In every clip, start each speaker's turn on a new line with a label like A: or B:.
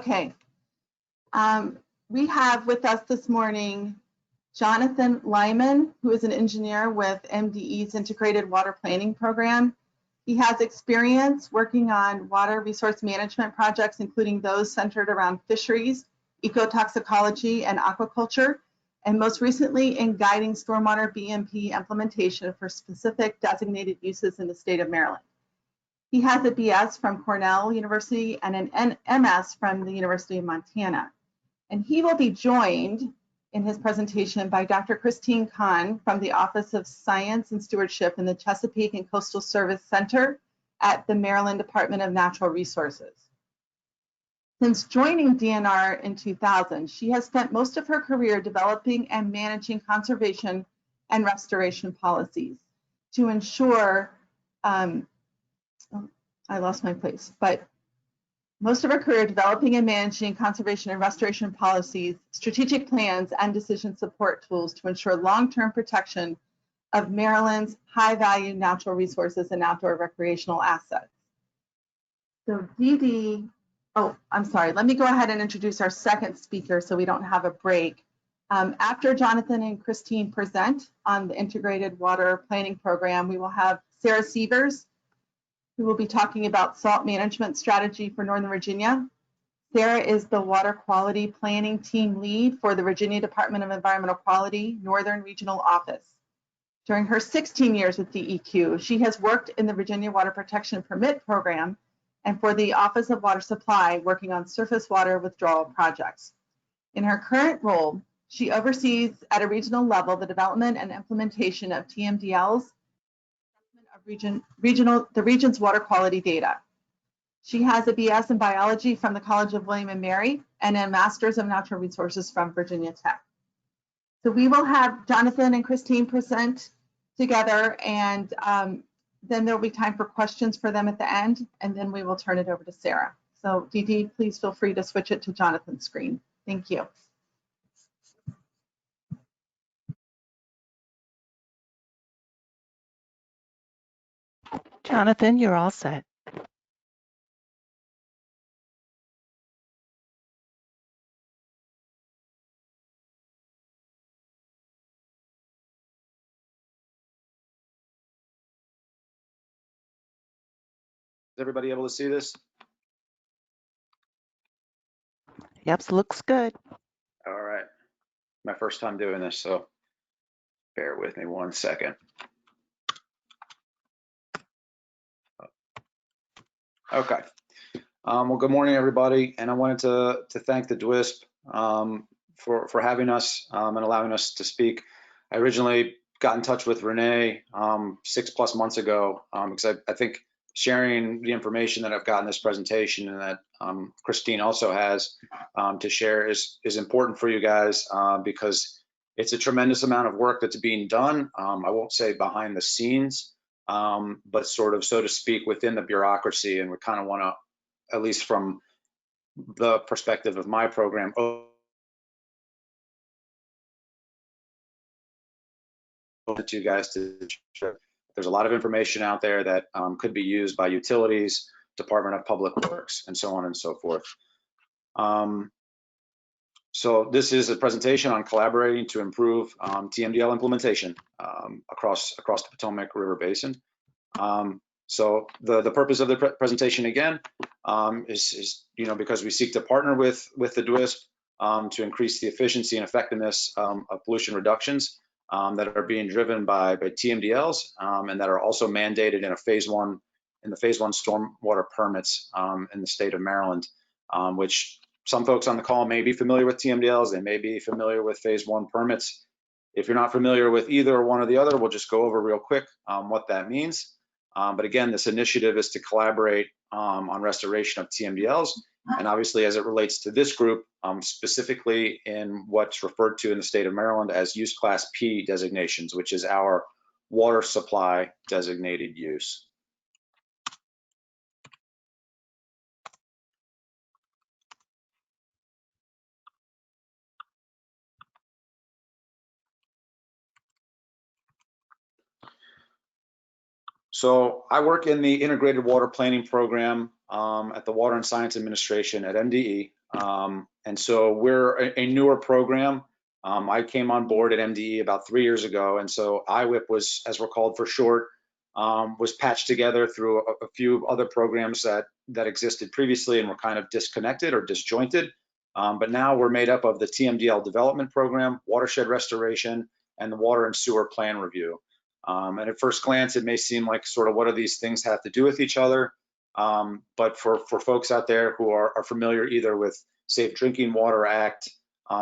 A: Okay. We have with us this morning Jonathan Leiman, who is an engineer with MDE's Integrated Water Planning Program. He has experience working on water resource management projects, including those centered around fisheries, ecotoxicology, and aquaculture, and most recently in guiding stormwater BMP implementation for specific designated uses in the state of Maryland. He has a BS from Cornell University and an MS from the University of Montana. And he will be joined in his presentation by Dr. Christine Kahn from the Office of Science and Stewardship in the Chesapeake and Coastal Service Center at the Maryland Department of Natural Resources. Since joining DNR in 2000, she has spent most of her career developing and managing conservation and restoration policies to ensure, I lost my place, but most of her career developing and managing conservation and restoration policies, strategic plans, and decision support tools to ensure long-term protection of Maryland's high-value natural resources and outdoor recreational assets. So I'm sorry, let me go ahead and introduce our second speaker so we don't have a break. After Jonathan and Christine present on the Integrated Water Planning Program, we will have Sarah Sivers, who will be talking about salt management strategy for Northern Virginia. Sarah is the Water Quality Planning Team Lead for the Virginia Department of Environmental Quality Northern Regional Office. During her 16 years with DEQ, she has worked in the Virginia Water Protection Permit Program and for the Office of Water Supply, working on surface water withdrawal projects. In her current role, she oversees at a regional level the development and implementation of TMDLs, the region's water quality data. She has a BS in biology from the College of William and Mary and a Master's of Natural Resources from Virginia Tech. So we will have Jonathan and Christine present together, and then there'll be time for questions for them at the end, and then we will turn it over to Sarah. So Dee Dee, please feel free to switch it to Jonathan's screen. Thank you.
B: Jonathan, you're all set.
C: Is everybody able to see this?
B: Yep, looks good.
C: All right. My first time doing this, so bear with me 1 second. Okay. Well, good morning, everybody. And I wanted to thank the DWISP for having us and allowing us to speak. I originally got in touch with Renee 6+ months ago because I think sharing the information that I've got in this presentation and that Christine also has to share is important for you guys because it's a tremendous amount of work that's being done. I won't say behind the scenes, but sort of, so to speak, within the bureaucracy. And we kind of want to, at least from the perspective of my program, to you guys to share. There's a lot of information out there that could be used by utilities, Department of Public Works, and so on and so forth. So this is a presentation on collaborating to improve TMDL implementation across the Potomac River Basin. So the purpose of the presentation again is because we seek to partner with the DWISP to increase the efficiency and effectiveness of pollution reductions that are being driven by TMDLs and that are also mandated in the phase one stormwater permits in the state of Maryland, which some folks on the call may be familiar with TMDLs, they may be familiar with phase one permits. If you're not familiar with either one or the other, we'll just go over real quick what that means. But again, this initiative is to collaborate on restoration of TMDLs. And obviously, as it relates to this group, specifically in what's referred to in the state of Maryland as use class P designations, which is our water supply designated use. So I work in the Integrated Water Planning Program at the Water and Science Administration at MDE. And so we're a newer program. I came on board at MDE about 3 years ago, and so IWIP was, as we're called for short, was patched together through a few other programs that existed previously and were kind of disconnected or disjointed. But now we're made up of the TMDL development program, watershed restoration, and the water and sewer plan review. And at first glance, it may seem like sort of what do these things have to do with each other? But for folks out there who are familiar either with Safe Drinking Water Act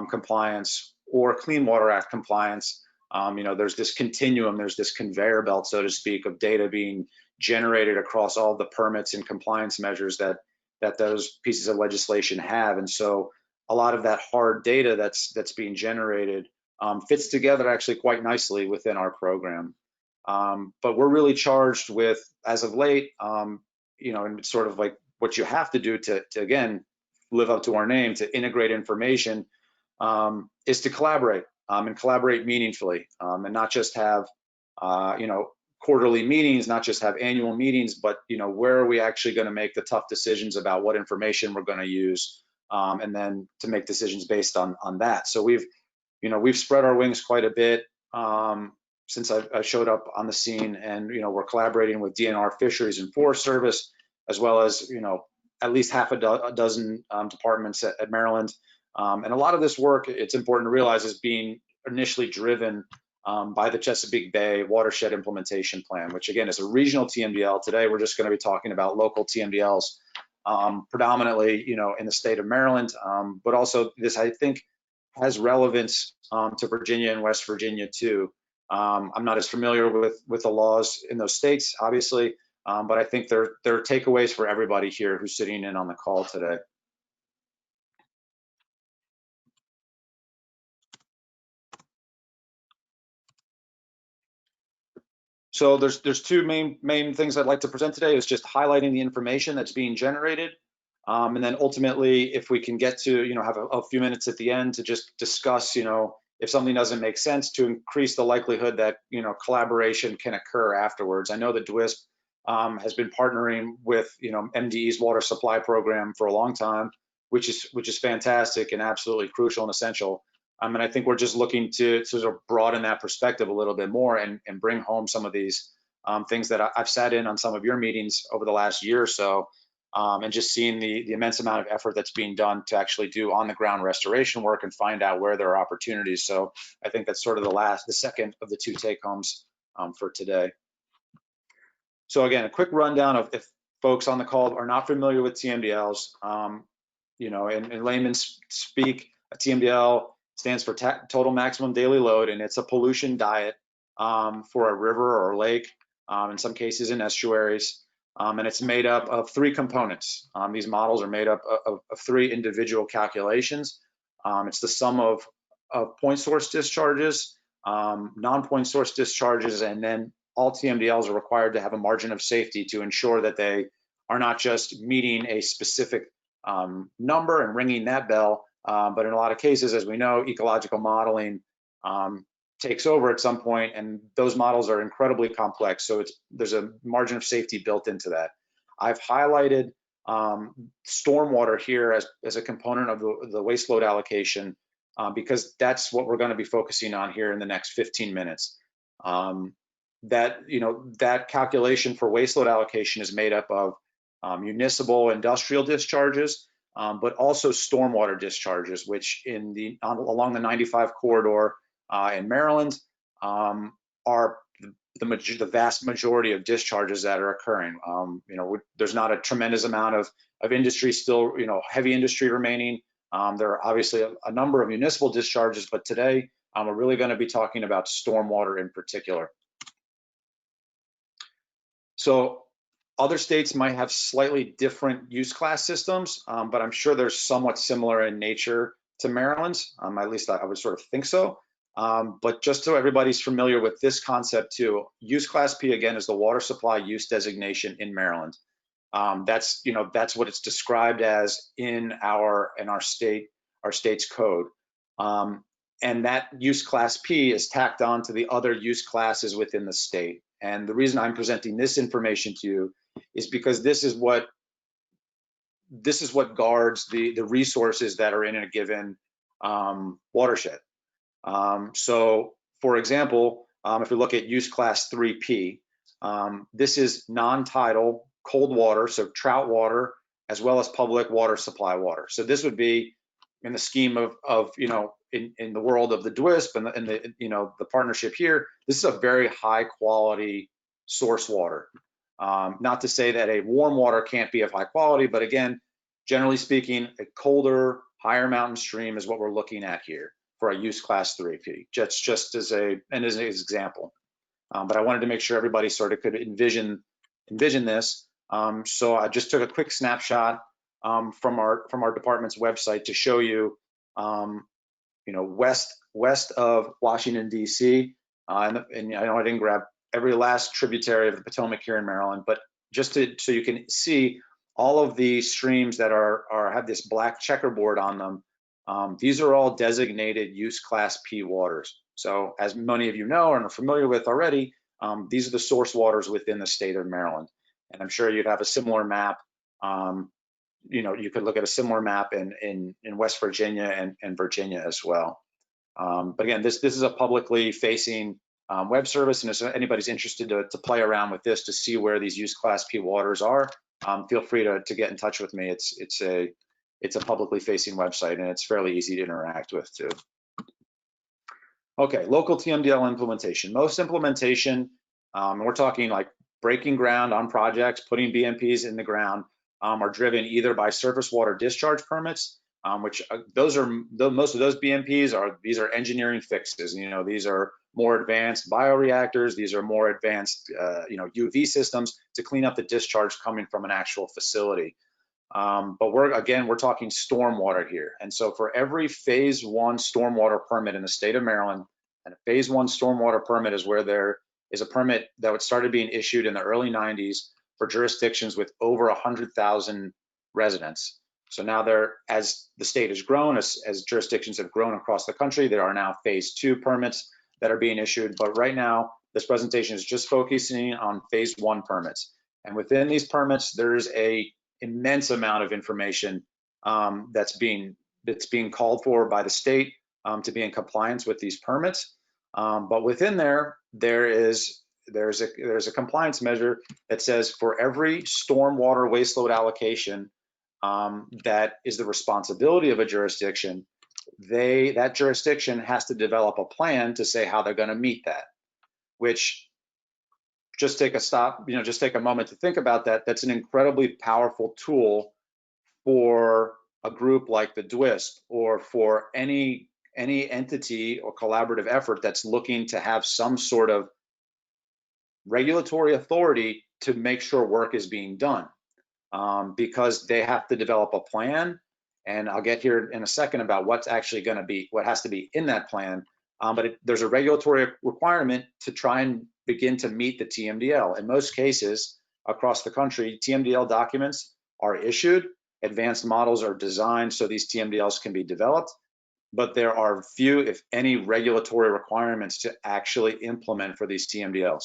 C: compliance or Clean Water Act compliance, there's this continuum, there's this conveyor belt, so to speak, of data being generated across all the permits and compliance measures that those pieces of legislation have. And so a lot of that hard data that's being generated fits together actually quite nicely within our program. But we're really charged with, as of late, and it's sort of like what you have to do to again, live up to our name, to integrate information, is to collaborate and collaborate meaningfully, and not just have, quarterly meetings, not just have annual meetings, but, where are we actually going to make the tough decisions about what information we're going to use, and then to make decisions based on that. So we've spread our wings quite a bit since I showed up on the scene, and, we're collaborating with DNR Fisheries and Forest Service, as well as, at least half a dozen departments at Maryland. And a lot of this work, it's important to realize, is being initially driven by the Chesapeake Bay Watershed Implementation Plan, which again is a regional TMDL. Today, we're just going to be talking about local TMDLs, predominantly, in the state of Maryland, but also this, I think, has relevance to Virginia and West Virginia too. I'm not as familiar with the laws in those states, obviously, but I think there are takeaways for everybody here who's sitting in on the call today. So there's two main things I'd like to present today, is just highlighting the information that's being generated, and then ultimately, if we can get to have a few minutes at the end to just discuss if something doesn't make sense, to increase the likelihood that collaboration can occur afterwards. I know that DWISP has been partnering with MDE's water supply program for a long time, which is fantastic and absolutely crucial and essential. And I think we're just looking to sort of broaden that perspective a little bit more and bring home some of these things that I've sat in on some of your meetings over the last year or so, and just seeing the immense amount of effort that's being done to actually do on the ground restoration work and find out where there are opportunities. So I think that's sort of the second of the two take homes for today. So again, a quick rundown of, if folks on the call are not familiar with TMDLs, in layman's speak, a TMDL stands for total maximum daily load, and it's a pollution diet for a river or lake, in some cases in estuaries, and it's made up of three components. These models are made up of three individual calculations. It's the sum of point source discharges, non-point source discharges, and then all TMDLs are required to have a margin of safety to ensure that they are not just meeting a specific number and ringing that bell, but in a lot of cases, as we know, ecological modeling takes over at some point, and those models are incredibly complex. So there's a margin of safety built into that. I've highlighted stormwater here as a component of the waste load allocation, because that's what we're going to be focusing on here in the next 15 minutes. That calculation for waste load allocation is made up of municipal industrial discharges, but also stormwater discharges, which along the 95 corridor in Maryland are the vast majority of discharges that are occurring. There's not a tremendous amount of industry still, heavy industry remaining. There are obviously a number of municipal discharges, but today we're really going to be talking about stormwater in particular. So other states might have slightly different use class systems, but I'm sure they're somewhat similar in nature to Maryland's. At least I would sort of think so. But just so everybody's familiar with this concept too, use class P again is the water supply use designation in Maryland. That's what it's described as in our state's code. And that use class P is tacked on to the other use classes within the state. And the reason I'm presenting this information to you is because this is what this is what guards the resources that are in a given watershed. So for example, if we look at use class 3P, this is non-tidal cold water, so trout water, as well as public water supply water. So this would be in the scheme of you know, in the world of the DWISP and the you know, the partnership here, this is a very high quality source water. Not to say that a warm water can't be of high quality, but again, generally speaking, a colder, higher mountain stream is what we're looking at here for a use class 3P, just as an example. But I wanted to make sure everybody sort of could envision this. So I just took a quick snapshot from our department's website to show you, you know, west of Washington D.C. And I know I didn't grab every last tributary of the Potomac here in Maryland, but just so you can see all of the streams that have this black checkerboard on them. These are all designated use class P waters. So as many of you know and are familiar with already, these are the source waters within the state of Maryland. And I'm sure you'd have a similar map. You know, you could look at a similar map in West Virginia and Virginia as well. But again, this is a publicly facing web service, and if anybody's interested to play around with this to see where these use class P waters are, feel free to get in touch with me. It's a publicly facing website, and it's fairly easy to interact with too. Okay, local TMDL implementation. Most implementation, we're talking like breaking ground on projects, putting BMPs in the ground, are driven either by surface water discharge permits, which most of those BMPs these are engineering fixes. You know, these are more advanced bioreactors. These are more advanced, you know, UV systems to clean up the discharge coming from an actual facility. But we're talking stormwater here. And so for every phase 1 stormwater permit in the state of Maryland, and a phase 1 stormwater permit is where there is a permit that started being issued in the early 90s for jurisdictions with over 100,000 residents. So now as the state has grown, as jurisdictions have grown across the country, there are now phase 2 permits that are being issued. But right now, this presentation is just focusing on phase 1 permits. And within these permits, there's a immense amount of information that's being called for by the state to be in compliance with these permits. But within there's a compliance measure that says for every stormwater waste load allocation that is the responsibility of a jurisdiction, that jurisdiction has to develop a plan to say how they're going to meet that. Which, just take a moment to think about that. That's an incredibly powerful tool for a group like the DWISP, or for any entity or collaborative effort that's looking to have some sort of regulatory authority to make sure work is being done, because they have to develop a plan. And I'll get here in a second about what's actually going to be, what has to be in that plan. But there's a regulatory requirement to try and begin to meet the TMDL. In most cases across the country, TMDL documents are issued, advanced models are designed so these TMDLs can be developed, but there are few, if any, regulatory requirements to actually implement for these TMDLs.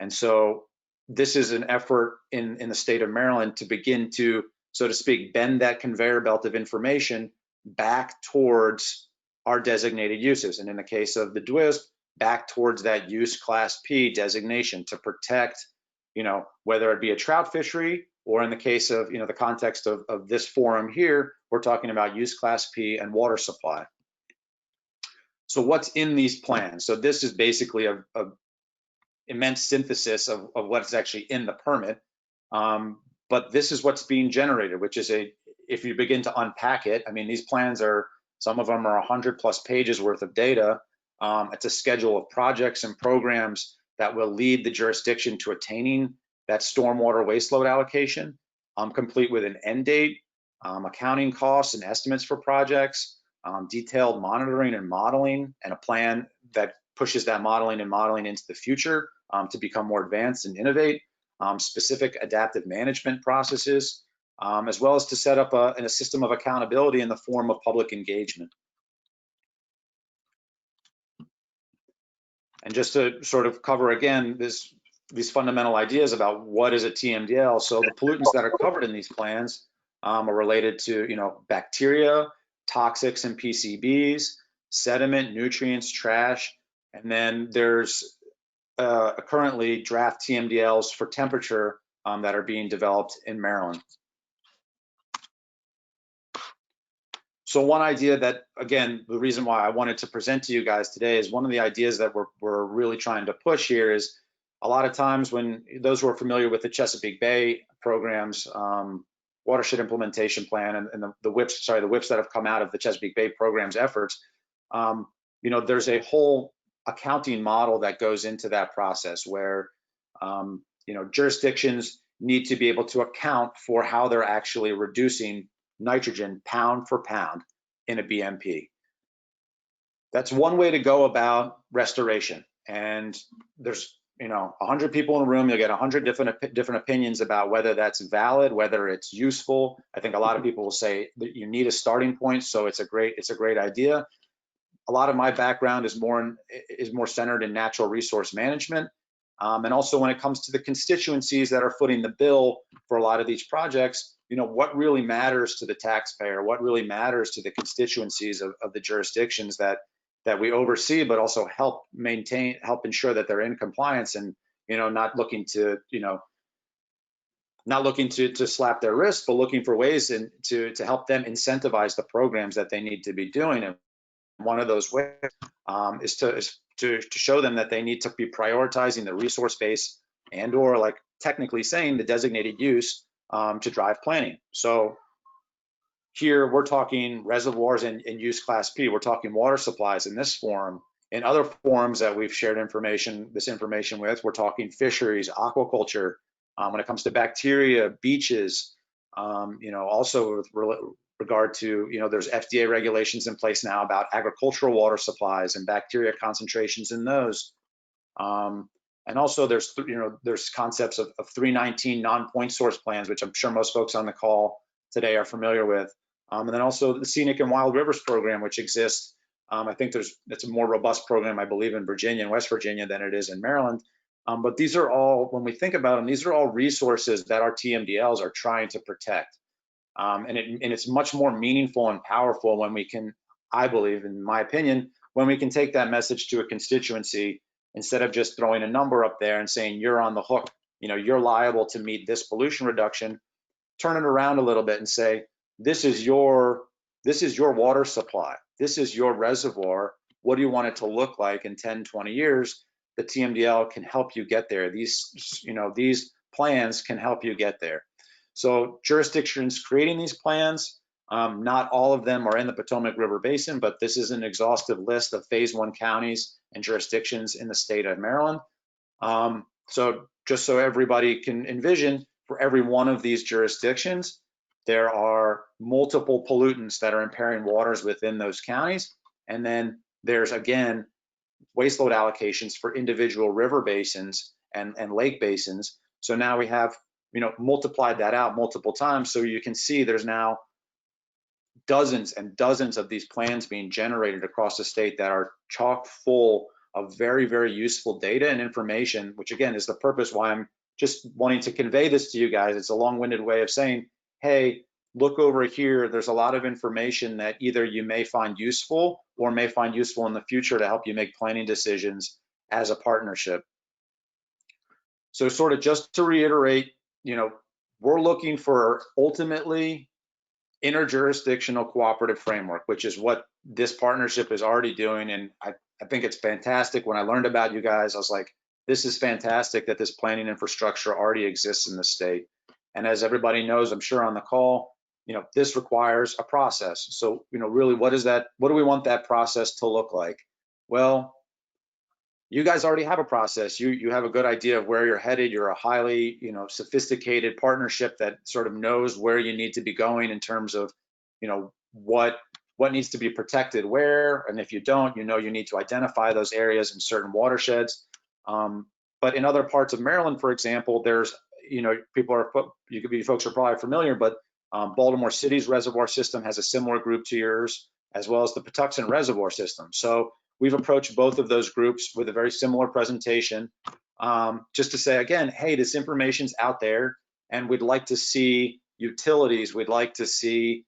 C: And so this is an effort in the state of Maryland to begin to, so to speak, bend that conveyor belt of information back towards our designated uses. And in the case of the DWISP, back towards that use class P designation to protect, you know, whether it be a trout fishery, or in the case of, you know, the context of this forum here, we're talking about use class P and water supply. So what's in these plans? So this is basically a immense synthesis of what's actually in the permit. But this is what's being generated, which is if you begin to unpack it, I mean, these plans some of them are 100+ pages worth of data. It's a schedule of projects and programs that will lead the jurisdiction to attaining that stormwater waste load allocation, complete with an end date, accounting costs and estimates for projects, detailed monitoring and modeling, and a plan that pushes that modeling into the future to become more advanced and innovate, specific adaptive management processes, as well as to set up a system of accountability in the form of public engagement. And just to sort of cover again these fundamental ideas about what is a TMDL. So the pollutants that are covered in these plans are related to, bacteria, toxics and PCBs, sediment, nutrients, trash, and then there's currently draft TMDLs for temperature that are being developed in Maryland. So one idea that, again, the reason why I wanted to present to you guys today is one of the ideas that we're really trying to push here is a lot of times when those who are familiar with the Chesapeake Bay programs, watershed implementation plan and the WIPs that have come out of the Chesapeake Bay programs efforts, there's a whole accounting model that goes into that process where, jurisdictions need to be able to account for how they're actually reducing nitrogen pound for pound in a BMP. That's one way to go about restoration. And there's 100 people in a room, you'll get 100 different opinions about whether that's valid, whether it's useful. I think a lot of people will say that you need a starting point, so it's a great idea. A lot of my background is more centered in natural resource management. And also when it comes to the constituencies that are footing the bill for a lot of these projects, what really matters to the taxpayer, what really matters to the constituencies of the jurisdictions that we oversee, but also help ensure that they're in compliance and, not looking to slap their wrists, but looking for ways to help them incentivize the programs that they need to be doing. And one of those ways is to show them that they need to be prioritizing the resource base and or, like technically saying, the designated use to drive planning. So here we're talking reservoirs and use class P. We're talking water supplies in this forum. In other forums that we've shared this information with, we're talking fisheries, aquaculture. When it comes to bacteria, beaches, also with regard to, there's FDA regulations in place now about agricultural water supplies and bacteria concentrations in those. And also there's concepts of 319 non-point source plans, which I'm sure most folks on the call today are familiar with. And then also the Scenic and Wild Rivers program, which exists. I think it's a more robust program, I believe, in Virginia and West Virginia than it is in Maryland. But these are all, when we think about them, these are all resources that our TMDLs are trying to protect. And it's much more meaningful and powerful when we can, I believe, in my opinion, when we can take that message to a constituency instead of just throwing a number up there and saying you're on the hook, you're liable to meet this pollution reduction. Turn it around a little bit and say, this is your water supply. This is your reservoir. What do you want it to look like in 10, 20 years? The TMDL can help you get there. These plans can help you get there. So jurisdictions creating these plans, not all of them are in the Potomac River Basin, but this is an exhaustive list of phase 1 counties and jurisdictions in the state of Maryland. So just so everybody can envision, for every one of these jurisdictions, there are multiple pollutants that are impairing waters within those counties. And then there's, again, waste load allocations for individual river basins and lake basins. So now we have, multiplied that out multiple times. So you can see there's now dozens and dozens of these plans being generated across the state that are chock full of very, very useful data and information, which again is the purpose why I'm just wanting to convey this to you guys. It's a long-winded way of saying, hey, look over here. There's a lot of information that either you may find useful or may find useful in the future to help you make planning decisions as a partnership. So sort of just to reiterate, we're looking for ultimately interjurisdictional cooperative framework, which is what this partnership is already doing. And I think it's fantastic. When I learned about you guys, I was like, this is fantastic that this planning infrastructure already exists in the state. And as everybody knows, I'm sure on the call, this requires a process. So, really, what do we want that process to look like? Well, you guys already have a process. You have a good idea of where you're headed. You're a highly, sophisticated partnership that sort of knows where you need to be going in terms of, what needs to be protected where, and if you don't, you need to identify those areas in certain watersheds. But in other parts of Maryland, for example, there's, folks are probably familiar, but Baltimore City's reservoir system has a similar group to yours, as well as the Patuxent Reservoir System. So we've approached both of those groups with a very similar presentation, just to say, again, hey, this information's out there, and we'd like to see, utilities, we'd like to see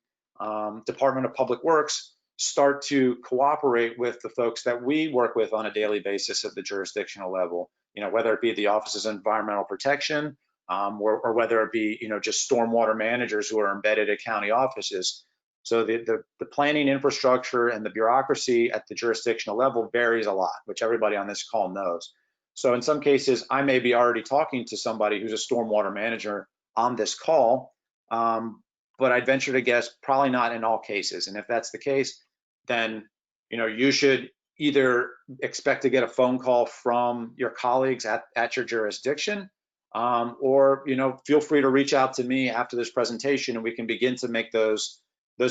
C: Department of Public Works start to cooperate with the folks that we work with on a daily basis at the jurisdictional level, whether it be the Offices of Environmental Protection, or whether it be, just stormwater managers who are embedded at county offices. So the planning infrastructure and the bureaucracy at the jurisdictional level varies a lot, which everybody on this call knows. So in some cases, I may be already talking to somebody who's a stormwater manager on this call, but I'd venture to guess probably not in all cases. And if that's the case, then you should either expect to get a phone call from your colleagues at your jurisdiction, or feel free to reach out to me after this presentation, and we can begin to make those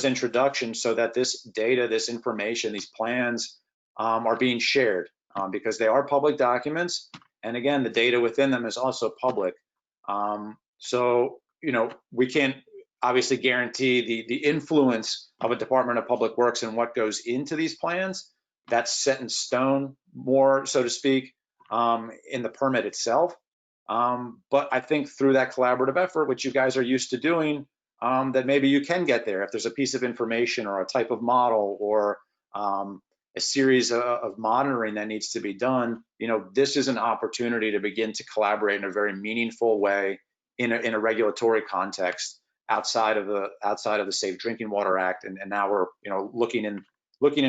C: introductions so that this data, this information, these plans are being shared, because they are public documents, and again, the data within them is also public. So we can't obviously guarantee the influence of a Department of Public Works and what goes into these plans. That's set in stone, more so to speak, in the permit itself. But I think through that collaborative effort, which you guys are used to doing, that maybe you can get there if there's a piece of information or a type of model or a series of monitoring that needs to be done. This is an opportunity to begin to collaborate in a very meaningful way in a regulatory context outside of the Safe Drinking Water Act, and now we're looking in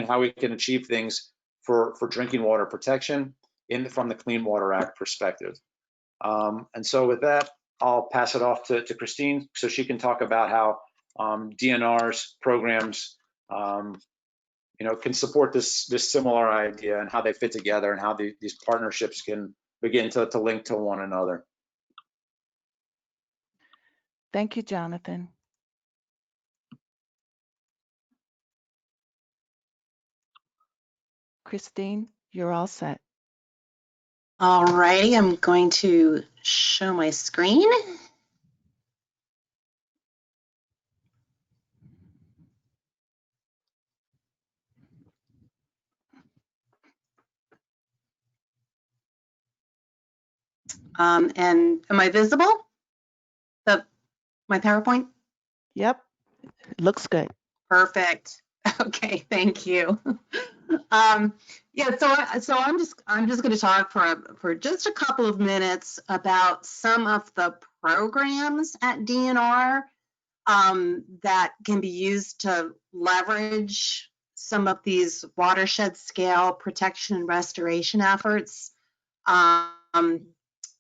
C: how we can achieve things for drinking water protection from the Clean Water Act perspective. And so with that, I'll pass it off to Christine so she can talk about how DNR's programs can support this similar idea and how they fit together and how these partnerships can begin to link to one another.
B: Thank you, Jonathan. Christine, you're all set.
D: All righty, I'm going to show my screen. And am I visible? My PowerPoint?
B: Yep, looks good.
D: Perfect. Okay, thank you. Yeah, so I'm just going to talk for just a couple of minutes about some of the programs at DNR that can be used to leverage some of these watershed scale protection and restoration efforts.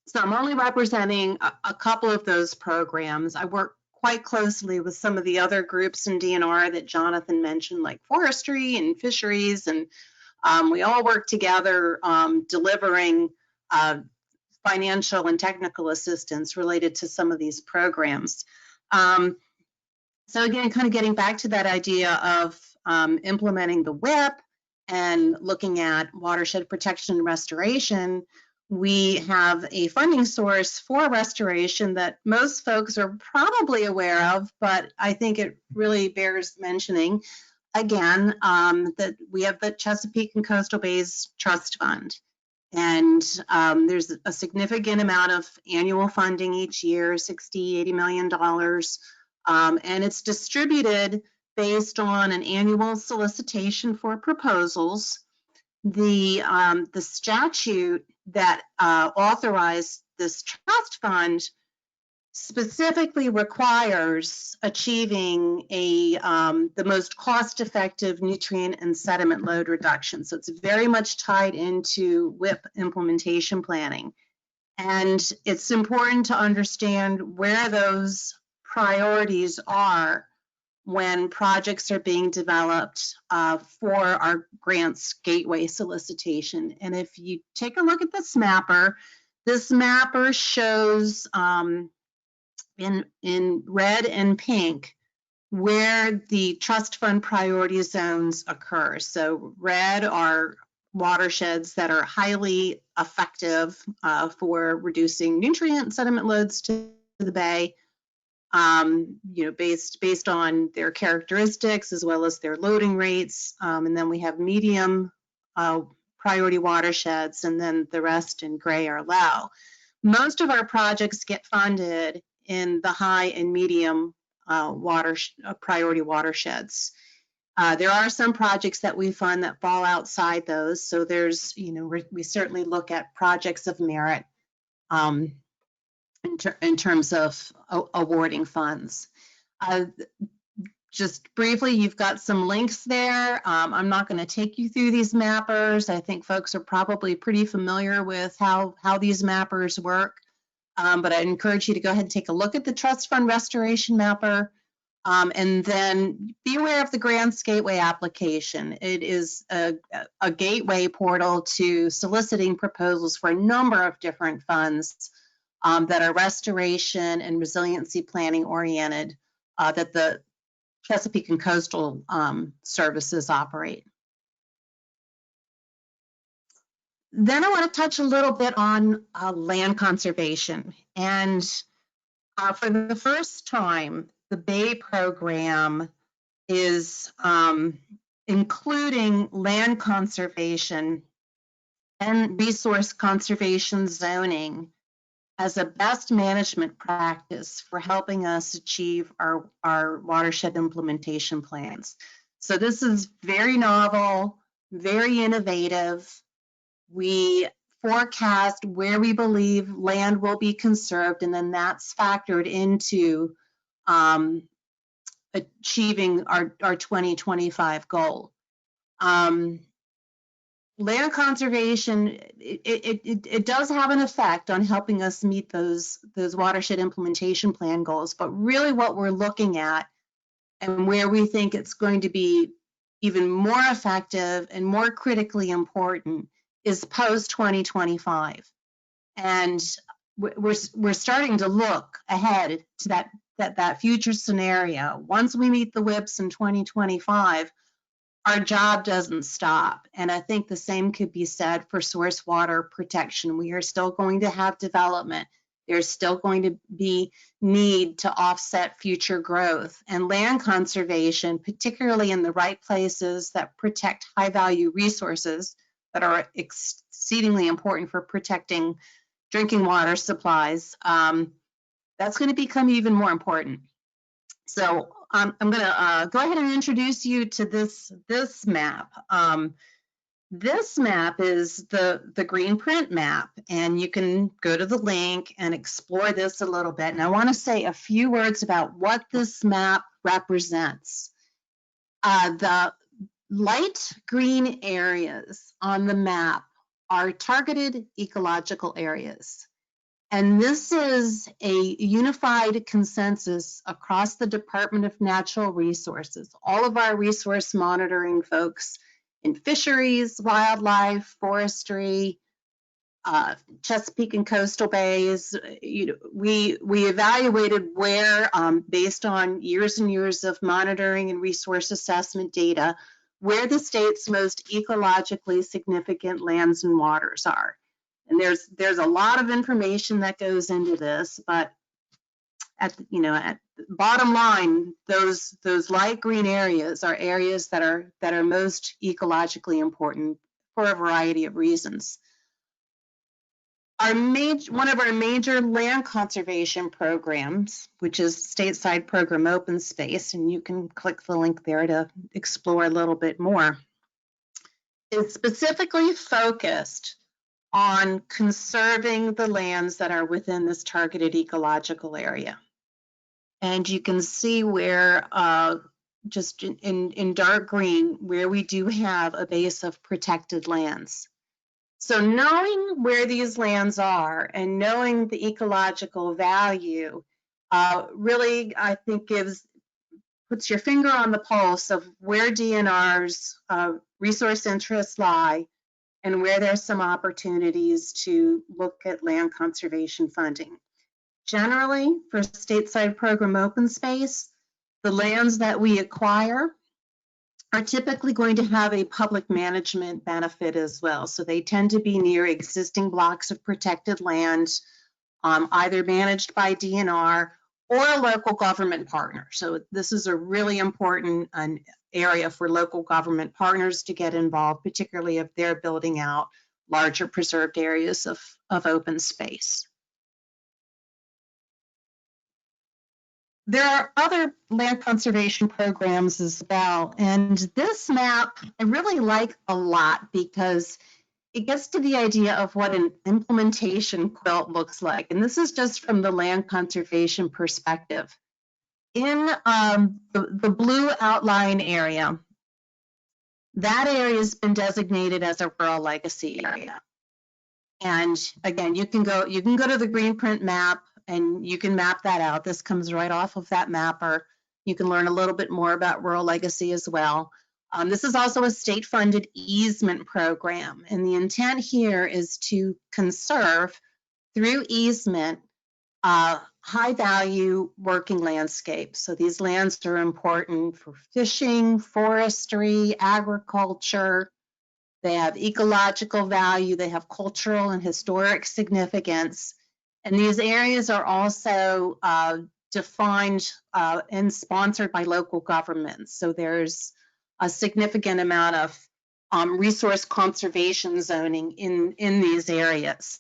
D: So I'm only representing a couple of those programs. I work quite closely with some of the other groups in DNR that Jonathan mentioned, like forestry and fisheries, and we all work together delivering financial and technical assistance related to some of these programs. So again, kind of getting back to that idea of implementing the WIP and looking at watershed protection and restoration, we have a funding source for restoration that most folks are probably aware of, but I think it really bears mentioning again, that we have the Chesapeake and Coastal Bays Trust Fund. And there's a significant amount of annual funding each year, $60–80 million. And it's distributed based on an annual solicitation for proposals. The statute that authorized this trust fund specifically requires achieving the most cost-effective nutrient and sediment load reduction. So it's very much tied into WIP implementation planning. And it's important to understand where those priorities are when projects are being developed for our grants gateway solicitation. And if you take a look at this mapper shows in red and pink where the trust fund priority zones occur. So red are watersheds that are highly effective for reducing nutrient and sediment loads to the bay. Based on their characteristics as well as their loading rates. And then we have medium priority watersheds, and then the rest in gray are low. Most of our projects get funded in the high and medium priority watersheds. There are some projects that we fund that fall outside those. So there's, we certainly look at projects of merit in terms of awarding funds. Just briefly, you've got some links there. I'm not going to take you through these mappers. I think folks are probably pretty familiar with how these mappers work. But I encourage you to go ahead and take a look at the trust fund restoration mapper. And then be aware of the Grants Gateway application. It is a gateway portal to soliciting proposals for a number of different funds that are restoration and resiliency planning oriented that the Chesapeake and Coastal Services operate. Then I want to touch a little bit on land conservation. And for the first time, the Bay program is including land conservation and resource conservation zoning as a best management practice for helping us achieve our watershed implementation plans. So this is very novel, very innovative. We forecast where we believe land will be conserved, and then that's factored into achieving our 2025 goal. Land conservation, it does have an effect on helping us meet those watershed implementation plan goals, but really what we're looking at and where we think it's going to be even more effective and more critically important is post 2025. And we're starting to look ahead to that future scenario. Once we meet the WIPs in 2025, our job doesn't stop. And I think the same could be said for source water protection. We are still going to have development. There's still going to be need to offset future growth. And land conservation, particularly in the right places that protect high value resources that are exceedingly important for protecting drinking water supplies, that's going to become even more important. So I'm going to go ahead and introduce you to this map. This map is the GreenPrint map, and you can go to the link and explore this a little bit. And I want to say a few words about what this map represents. The light green areas on the map are targeted ecological areas. And this is a unified consensus across the Department of Natural Resources. All of our resource monitoring folks in fisheries, wildlife, forestry, Chesapeake and coastal bays, we evaluated where, based on years and years of monitoring and resource assessment data, where the state's most ecologically significant lands and waters are. And there's a lot of information that goes into this, but at the bottom line, those light green areas are areas that are most ecologically important for a variety of reasons. One of our major land conservation programs, which is Stateside Program Open Space, and you can click the link there to explore a little bit more, is specifically focused on conserving the lands that are within this targeted ecological area. And you can see where, just in dark green, where we do have a base of protected lands. So knowing where these lands are and knowing the ecological value really, I think, puts your finger on the pulse of where DNR's resource interests lie and where there's some opportunities to look at land conservation funding. Generally, for Stateside Program Open Space, the lands that we acquire are typically going to have a public management benefit as well. So they tend to be near existing blocks of protected land, either managed by DNR or a local government partner. So this is a really important area for local government partners to get involved, particularly if they're building out larger preserved areas of open space. there are other land conservation programs as well. And this map I really like a lot because it gets to the idea of what an implementation quilt looks like. And this is just from the land conservation perspective. In the blue outline area, that area has been designated as a rural legacy area. And again, you can go to the GreenPrint map and you can map that out. This comes right off of that map, or you can learn a little bit more about rural legacy as well. This is also a state-funded easement program, and the intent here is to conserve through easement high-value working landscapes. So these lands are important for fishing, forestry, agriculture. They have ecological value, they have cultural and historic significance. And these areas are also defined and sponsored by local governments. So there's a significant amount of resource conservation zoning in these areas.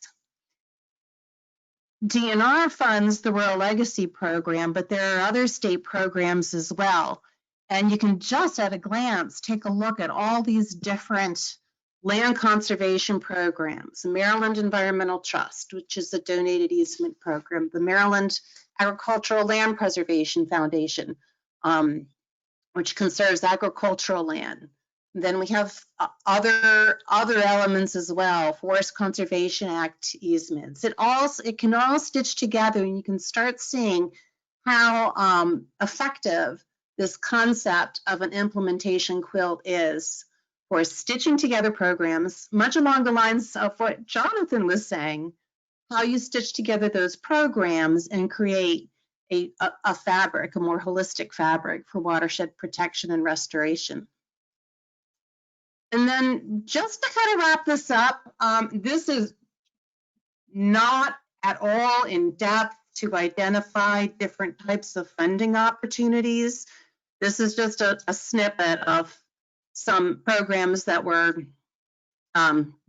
D: DNR funds the Rural Legacy Program, but there are other state programs as well. And you can just at a glance take a look at all these different land conservation programs. Maryland Environmental Trust, which is a donated easement program. The Maryland Agricultural Land Preservation Foundation, which conserves agricultural land. Then we have other elements as well, Forest Conservation Act easements. It can all stitch together, and you can start seeing how effective this concept of an implementation quilt is for stitching together programs, much along the lines of what Jonathan was saying, how you stitch together those programs and create a fabric, a more holistic fabric for watershed protection and restoration. And then just to kind of wrap this up, this is not at all in depth to identify different types of funding opportunities. This is just a snippet of some programs that were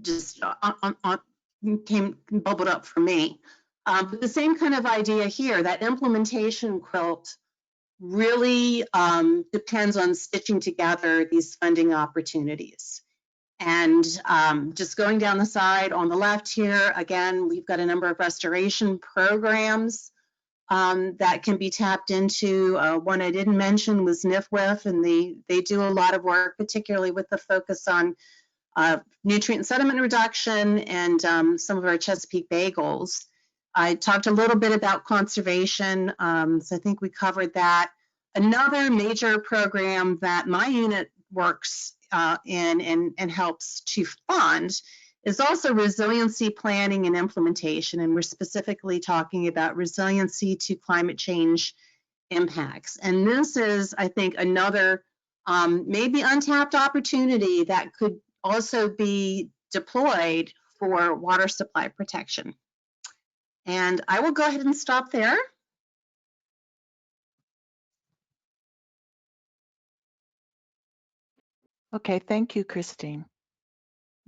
D: just bubbled up for me. But the same kind of idea here, that implementation quilt really depends on stitching together these funding opportunities. And just going down the side on the left here, again, we've got a number of restoration programs that can be tapped into. One I didn't mention was NIFWIF, and they do a lot of work, particularly with the focus on nutrient and sediment reduction and some of our Chesapeake Bay goals. I talked a little bit about conservation, so I think we covered that. Another major program that my unit works in and helps to fund is also resiliency planning and implementation, and we're specifically talking about resiliency to climate change impacts. And this is, I think, another maybe untapped opportunity that could also be deployed for water supply protection. And I will go ahead and stop there.
B: Okay, thank you, Christine.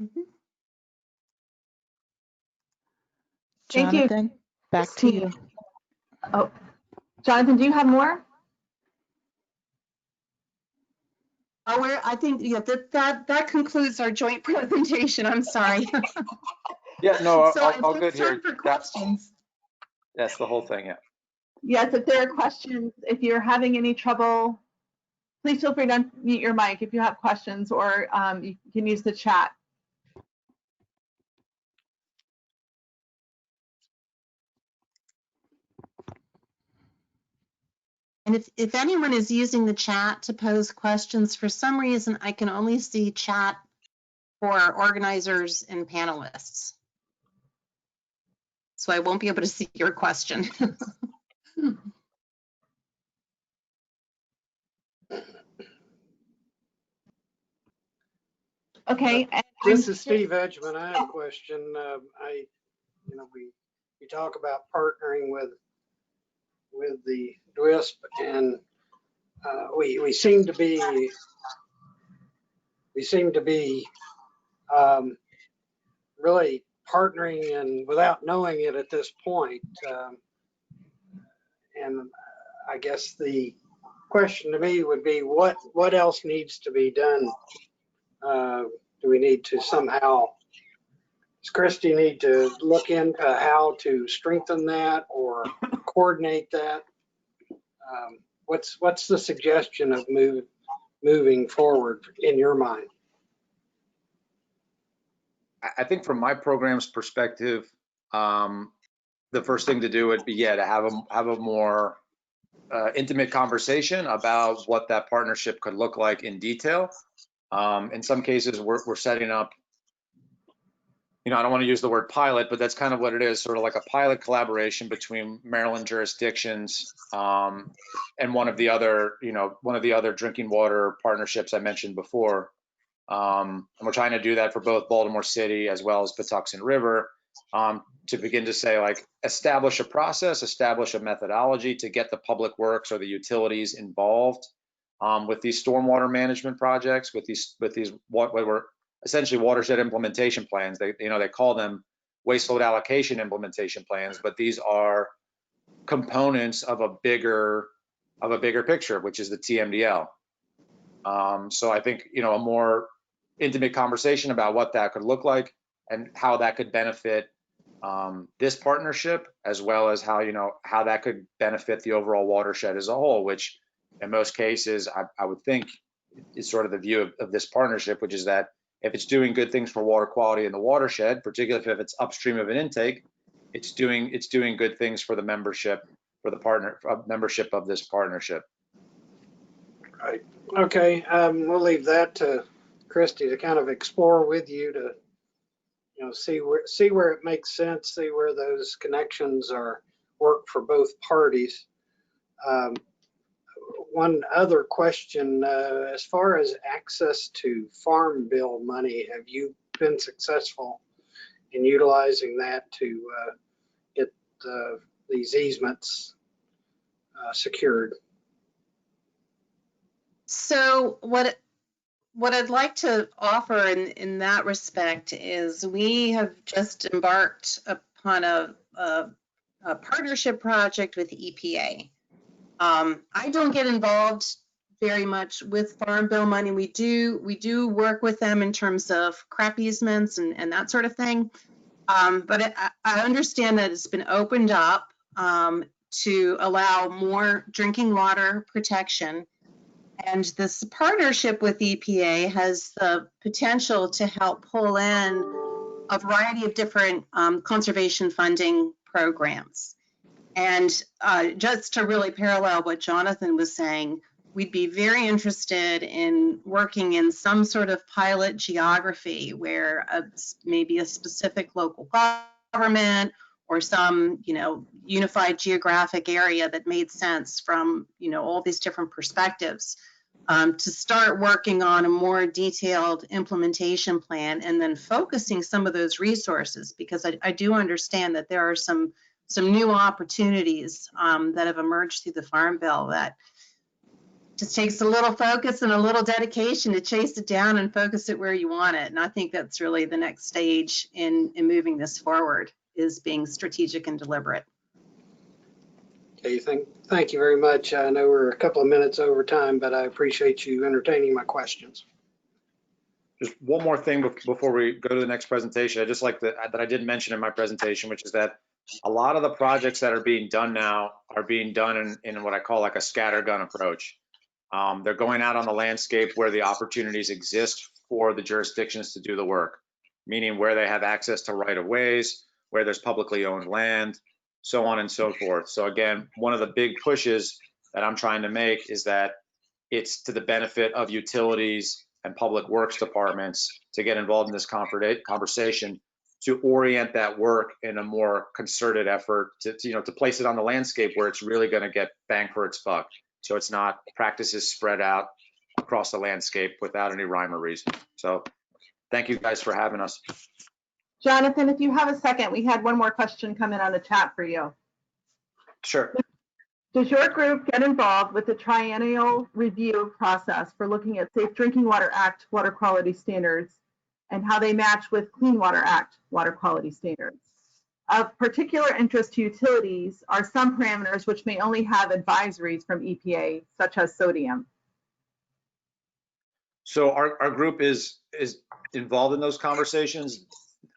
D: Mm-hmm.
A: Thank you,
B: Jonathan, back to you.
A: Oh, Jonathan, do you have more?
D: Oh, I think that concludes our joint presentation. I'm sorry.
C: Yeah, no,
D: So
C: all
D: it's
C: good here.
D: time for questions.
C: That's the whole thing, yeah.
A: Yes, if there are questions, if you're having any trouble, please feel free to unmute your mic if you have questions, or you can use the chat.
D: And if anyone is using the chat to pose questions, for some reason, I can only see chat for organizers and panelists. So I won't be able to see your question.
A: Okay. And
E: This is Steve Edgman. I have a question. We talk about partnering with the DWISP, and we seem to be really partnering and without knowing it at this point. And I guess the question to me would be, what else needs to be done? Do we need to somehow, does Christy need to look into how to strengthen that or coordinate that? What's the suggestion of moving forward in your mind?
C: I think from my program's perspective, the first thing to do would be, yeah, to have a more intimate conversation about what that partnership could look like in detail. In some cases, we're setting up, I don't want to use the word pilot, but that's kind of what it is, sort of like a pilot collaboration between Maryland jurisdictions and one of the other drinking water partnerships I mentioned before. And we're trying to do that for both Baltimore City as well as Patuxent River, to begin to say, like, establish a process, establish a methodology to get the public works or the utilities involved with these stormwater management projects, with these what were essentially watershed implementation plans. They call them waste load allocation implementation plans, but these are components of a bigger picture, which is the TMDL. So I think, a more intimate conversation about what that could look like and how that could benefit this partnership, as well as how that could benefit the overall watershed as a whole, which in most cases, I would think is sort of the view of this partnership, which is that if it's doing good things for water quality in the watershed, particularly if it's upstream of an intake, it's doing good things for the membership, membership of this partnership.
E: Right. Okay. We'll leave that to Christy to kind of explore with you to, see where it makes sense, see where those connections work for both parties. One other question, as far as access to farm bill money, have you been successful in utilizing that to get these easements secured?
D: So what I'd like to offer in that respect is we have just embarked upon a partnership project with EPA. I don't get involved very much with farm bill money. We do work with them in terms of crop easements and that sort of thing. But I understand that it's been opened up to allow more drinking water protection. And this partnership with EPA has the potential to help pull in a variety of different conservation funding programs. And just to really parallel what Jonathan was saying, we'd be very interested in working in some sort of pilot geography where maybe a specific local government or some, unified geographic area that made sense from, all these different perspectives, to start working on a more detailed implementation plan and then focusing some of those resources, because I do understand that there are some new opportunities that have emerged through the Farm Bill that just takes a little focus and a little dedication to chase it down and focus it where you want it. And I think that's really the next stage in moving this forward, is being strategic and deliberate.
E: Okay, thank you very much. I know we're a couple of minutes over time, but I appreciate you entertaining my questions.
C: Just one more thing before we go to the next presentation. I just like that I didn't mention in my presentation, which is that a lot of the projects that are being done now are being done in what I call like a scattergun approach. They're going out on the landscape where the opportunities exist for the jurisdictions to do the work, meaning where they have access to right-of-ways, where there's publicly owned land, so on and so forth. So again, one of the big pushes that I'm trying to make is that it's to the benefit of utilities and public works departments to get involved in this conversation, to orient that work in a more concerted effort to place it on the landscape where it's really going to get bang for its buck. So it's not practices spread out across the landscape without any rhyme or reason. So thank you guys for having us.
A: Jonathan, if you have a second, we had one more question come in on the chat for you.
C: Sure.
A: Does your group get involved with the triennial review process for looking at Safe Drinking Water Act water quality standards and how they match with Clean Water Act water quality standards? Of particular interest to utilities are some parameters which may only have advisories from EPA, such as sodium.
C: So our group is involved in those conversations.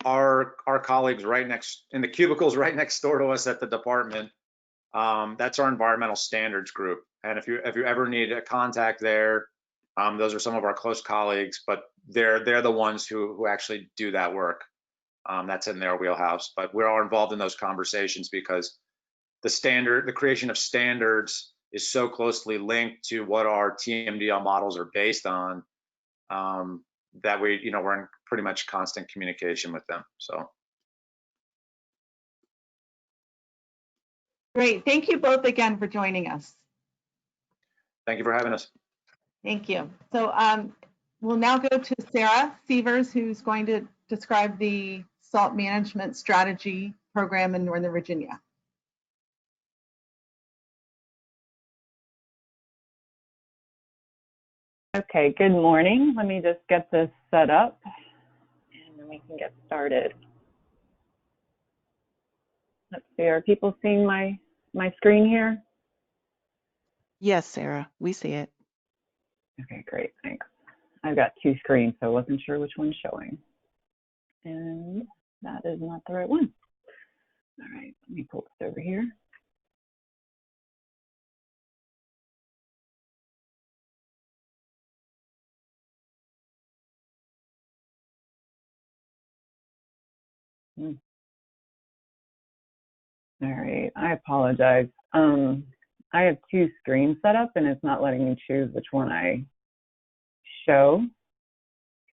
C: Our colleagues right next in the cubicles right next door to us at the department, that's our environmental standards group. And if you ever need a contact there, those are some of our close colleagues, but they're the ones who actually do that work. That's in their wheelhouse, but we're all involved in those conversations because the creation of standards is so closely linked to what our TMDL models are based on, that we're in pretty much constant communication with them. So.
A: Great, thank you both again for joining us.
C: Thank you for having us.
A: Thank you. So we'll now go to Sarah Sivers, who's going to describe the Salt Management Strategy Program in Northern Virginia.
F: Okay, good morning. Let me just get this set up and then we can get started. Let's see, are people seeing my screen here?
B: Yes, Sarah, we see it.
F: Okay, great, thanks. I've got two screens, so I wasn't sure which one's showing. And that is not the right one. All right, let me pull this over here. All right, I apologize. I have two screens set up and it's not letting me choose which one I show.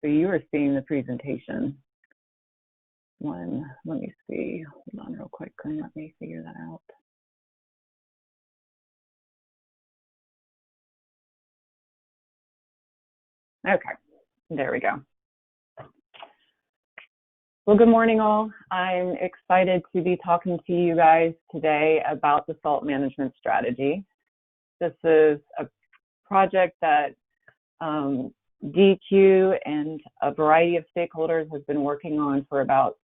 F: So you are seeing the presentation one. Let me see, hold on real quick and let me figure that out. Okay, there we go. Well, good morning all. I'm excited to be talking to you guys today about the salt management strategy. This is a project that DEQ and a variety of stakeholders has been working on for about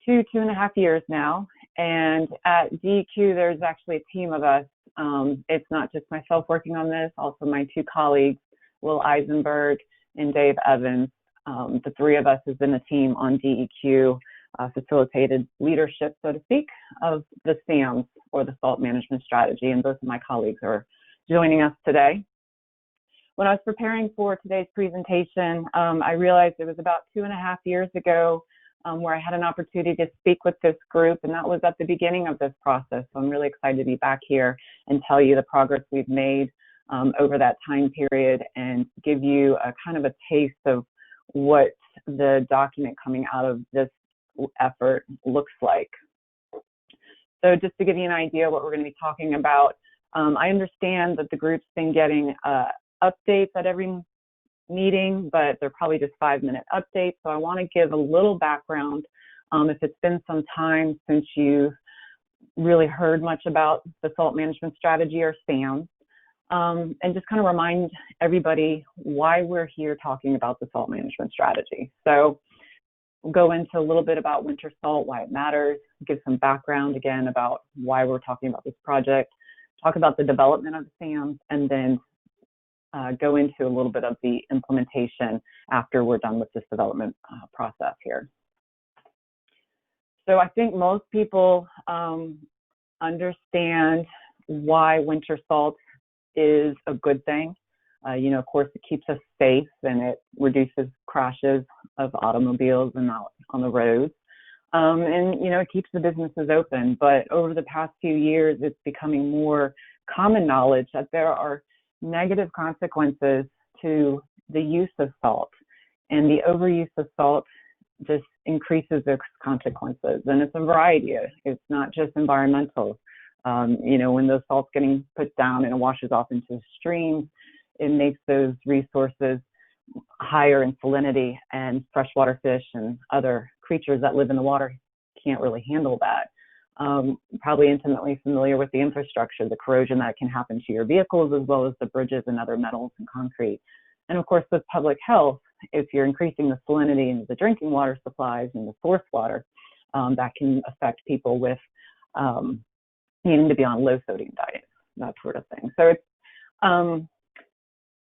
F: 2.5 years now. And at DEQ, there's actually a team of us. It's not just myself working on this, also my two colleagues, Will Eisenberg and Dave Evans. The three of us has been a team on DEQ, facilitated leadership, so to speak, of the SaMS, or the Salt Management Strategy, and both of my colleagues are joining us today. When I was preparing for today's presentation, I realized it was about 2.5 years ago where I had an opportunity to speak with this group, and that was at the beginning of this process. So I'm really excited to be back here and tell you the progress we've made over that time period and give you a kind of a taste of what the document coming out of this effort looks like. So just to give you an idea what we're going to be talking about, I understand that the group's been getting updates at every meeting, but they're probably just 5-minute updates. So I want to give a little background if it's been some time since you've really heard much about the Salt Management Strategy, or SaMS. And just kind of remind everybody why we're here talking about the salt management strategy. So we'll go into a little bit about winter salt, why it matters, give some background again about why we're talking about this project, talk about the development of the SaMS, and then go into a little bit of the implementation after we're done with this development process here. So I think most people understand why winter salt is a good thing. Of course, it keeps us safe and it reduces crashes of automobiles and on the roads. And, it keeps the businesses open. But over the past few years, it's becoming more common knowledge that there are negative consequences to the use of salt. And the overuse of salt just increases those consequences. And it's a variety. It's not just environmental. When those salt's getting put down and it washes off into streams, it makes those resources higher in salinity, and freshwater fish and other creatures that live in the water can't really handle that. Probably intimately familiar with the infrastructure, the corrosion that can happen to your vehicles, as well as the bridges and other metals and concrete. And of course, with public health, if you're increasing the salinity in the drinking water supplies and the source water, that can affect people with needing to be on low sodium diets, that sort of thing. So it's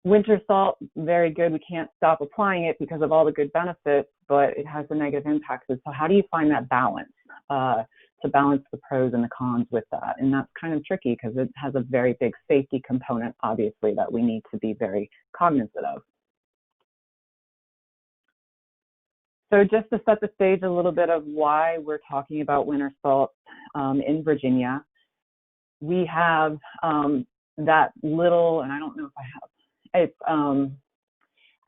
F: winter salt, very good. We can't stop applying it because of all the good benefits, but it has the negative impacts. So how do you find that balance to balance the pros and the cons with that? And that's kind of tricky because it has a very big safety component, obviously, that we need to be very cognizant of. So just to set the stage a little bit of why we're talking about winter salt in Virginia, we have that little, and I don't know if I have, it's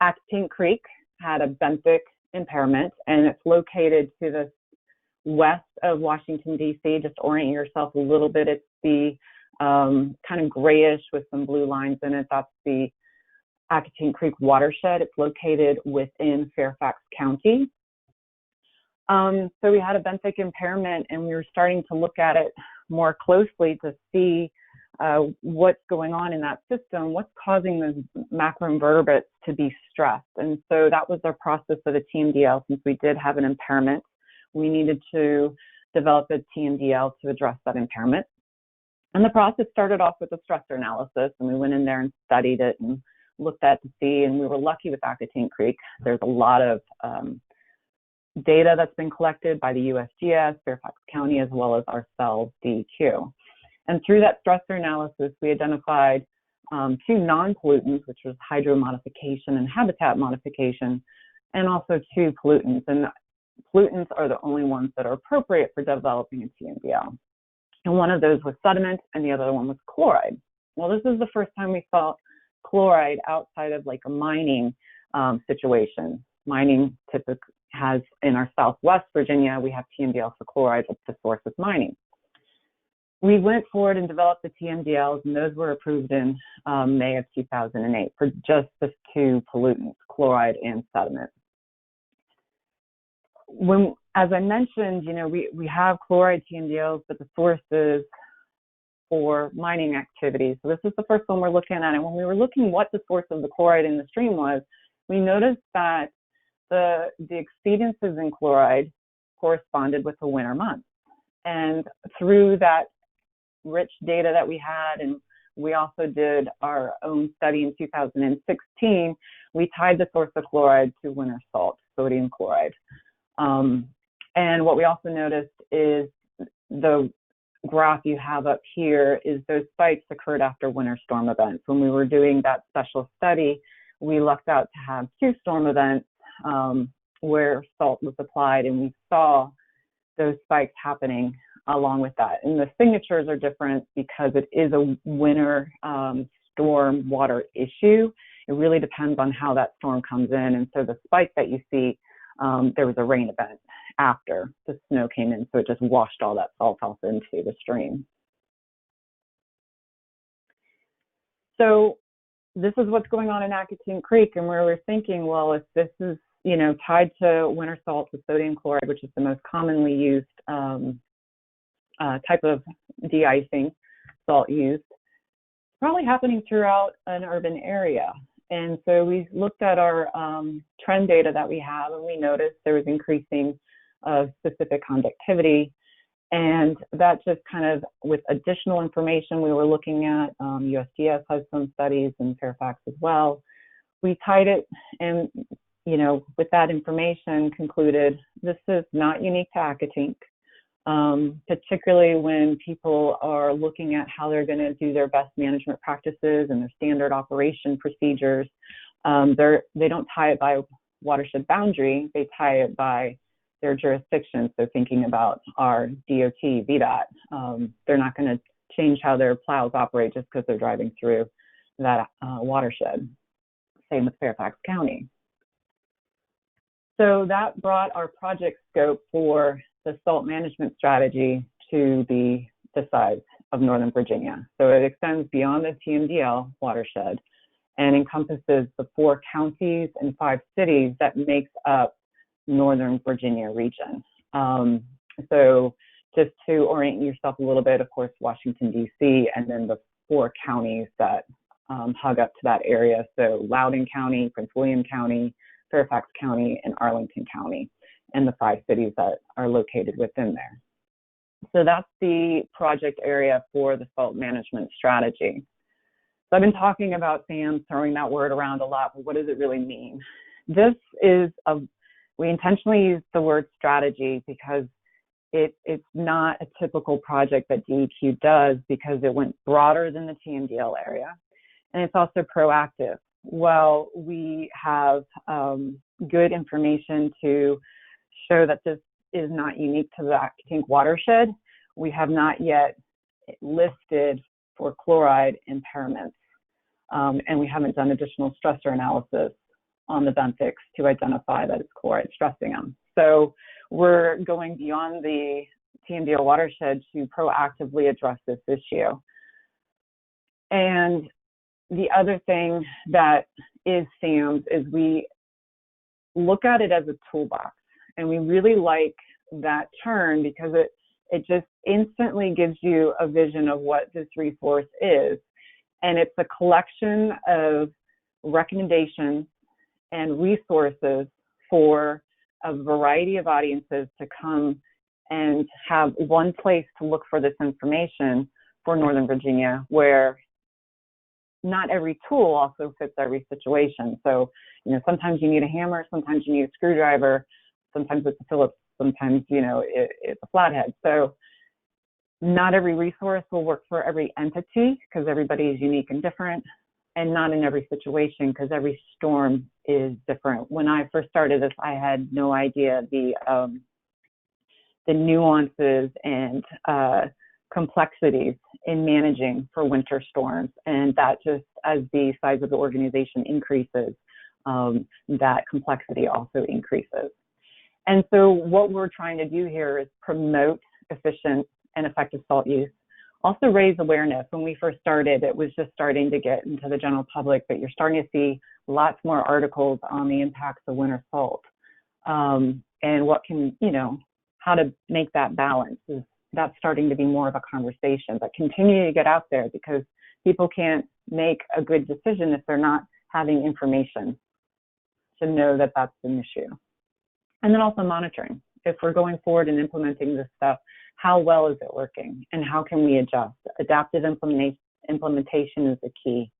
F: Accotink Creek had a benthic impairment, and it's located to the west of Washington, D.C. Just orient yourself a little bit. It's the kind of grayish with some blue lines in it. That's the Accotink Creek Watershed. It's located within Fairfax County. So we had a benthic impairment, and we were starting to look at it more closely to see what's going on in that system, what's causing those macroinvertebrates to be stressed. And so that was our process of the TMDL. Since we did have an impairment, we needed to develop a TMDL to address that impairment. And the process started off with a stressor analysis, and we went in there and studied it and looked at to see, and we were lucky with Accotink Creek. There's a lot of data that's been collected by the USGS, Fairfax County, as well as ourselves, DEQ. And through that stressor analysis, we identified 2 non-pollutants, which was hydromodification and habitat modification, and also 2 pollutants. And pollutants are the only ones that are appropriate for developing a TMDL. And one of those was sediment, and the other one was chloride. Well, this is the first time we saw chloride outside of like a mining situation. Mining typically has, in our Southwest Virginia, we have TMDL for chloride, but the source is mining. We went forward and developed the TMDLs, and those were approved in May of 2008 for just the 2 pollutants, chloride and sediment. When, as I mentioned, you know, we have chloride TMDLs, but the source is for mining activities. So this is the first one we're looking at. And when we were looking what the source of the chloride in the stream was, we noticed that the exceedances in chloride corresponded with the winter months. And through that rich data that we had, and we also did our own study in 2016, we tied the source of chloride to winter salt, sodium chloride. And what we also noticed is the graph you have up here is those spikes occurred after winter storm events. When we were doing that special study, we lucked out to have 2 storm events where salt was applied, and we saw those spikes happening along with that. And the signatures are different because it is a winter storm water issue. It really depends on how that storm comes in. And so the spike that you see, there was a rain event after the snow came in, so it just washed all that salt off into the stream. So this is what's going on in Accotink Creek, and where we're thinking, well, if this is, you know, tied to winter salt with sodium chloride, which is the most commonly used type of de-icing salt used, probably happening throughout an urban area. And so we looked at our trend data that we have, and we noticed there was increasing of specific conductivity. And that just kind of, with additional information we were looking at, USGS has some studies and Fairfax as well. We tied it, and, you know, with that information concluded this is not unique to Accotink, particularly when people are looking at how they're going to do their best management practices and their standard operation procedures. They don't tie it by watershed boundary, they tie it by their jurisdiction. So thinking about our DOT, VDOT, they're not going to change how their plows operate just because they're driving through that watershed. Same with Fairfax County. So that brought our project scope for the salt management strategy to be the size of Northern Virginia. So it extends beyond the TMDL watershed and encompasses the 4 counties and 5 cities that makes up Northern Virginia region. So just to orient yourself a little bit, of course, Washington, D.C., and then the 4 counties that hug up to that area. So Loudoun County, Prince William County, Fairfax County, and Arlington County. and the 5 cities that are located within there. So that's the project area for the salt management strategy. So I've been talking about SaMS, throwing that word around a lot, but what does it really mean? This is we intentionally use the word strategy because it's not a typical project that DEQ does, because it went broader than the TMDL area, and it's also proactive. Well, we have good information to show that this is not unique to the Accotink watershed. We have not yet listed for chloride impairments, and we haven't done additional stressor analysis on the benthics to identify that it's chloride stressing them. So we're going beyond the TMDL watershed to proactively address this issue. And the other thing that is SaMS is we look at it as a toolbox, and we really like that term because it just instantly gives you a vision of what this resource is. And it's a collection of recommendations and resources for a variety of audiences to come and have one place to look for this information for Northern Virginia, where not every tool also fits every situation. So, sometimes you need a hammer, sometimes you need a screwdriver, sometimes it's a Phillips, sometimes, it's a flathead. So not every resource will work for every entity because everybody is unique and different, and not in every situation because every storm is different. When I first started this, I had no idea the nuances and complexities in managing for winter storms, and that just as the size of the organization increases, that complexity also increases. And so what we're trying to do here is promote efficient and effective salt use, also raise awareness. When we first started, it was just starting to get into the general public, but you're starting to see lots more articles on the impacts of winter salt, and what can, how to make that balance. That's starting to be more of a conversation, but continue to get out there because people can't make a good decision if they're not having information to know that that's an issue. And then also monitoring. If we're going forward and implementing this stuff, how well is it working and how can we adjust? Adaptive implementation is the key.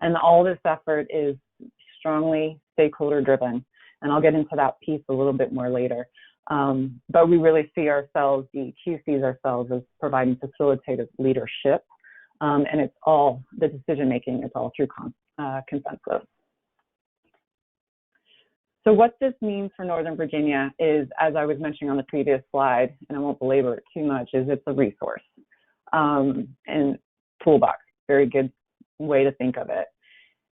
F: And all this effort is strongly stakeholder driven. And I'll get into that piece a little bit more later. But we really see ourselves, DEQ sees ourselves as providing facilitative leadership. And it's all, the decision making is all through consensus. So what this means for Northern Virginia is, as I was mentioning on the previous slide, and I won't belabor it too much, is it's a resource and toolbox, very good way to think of it.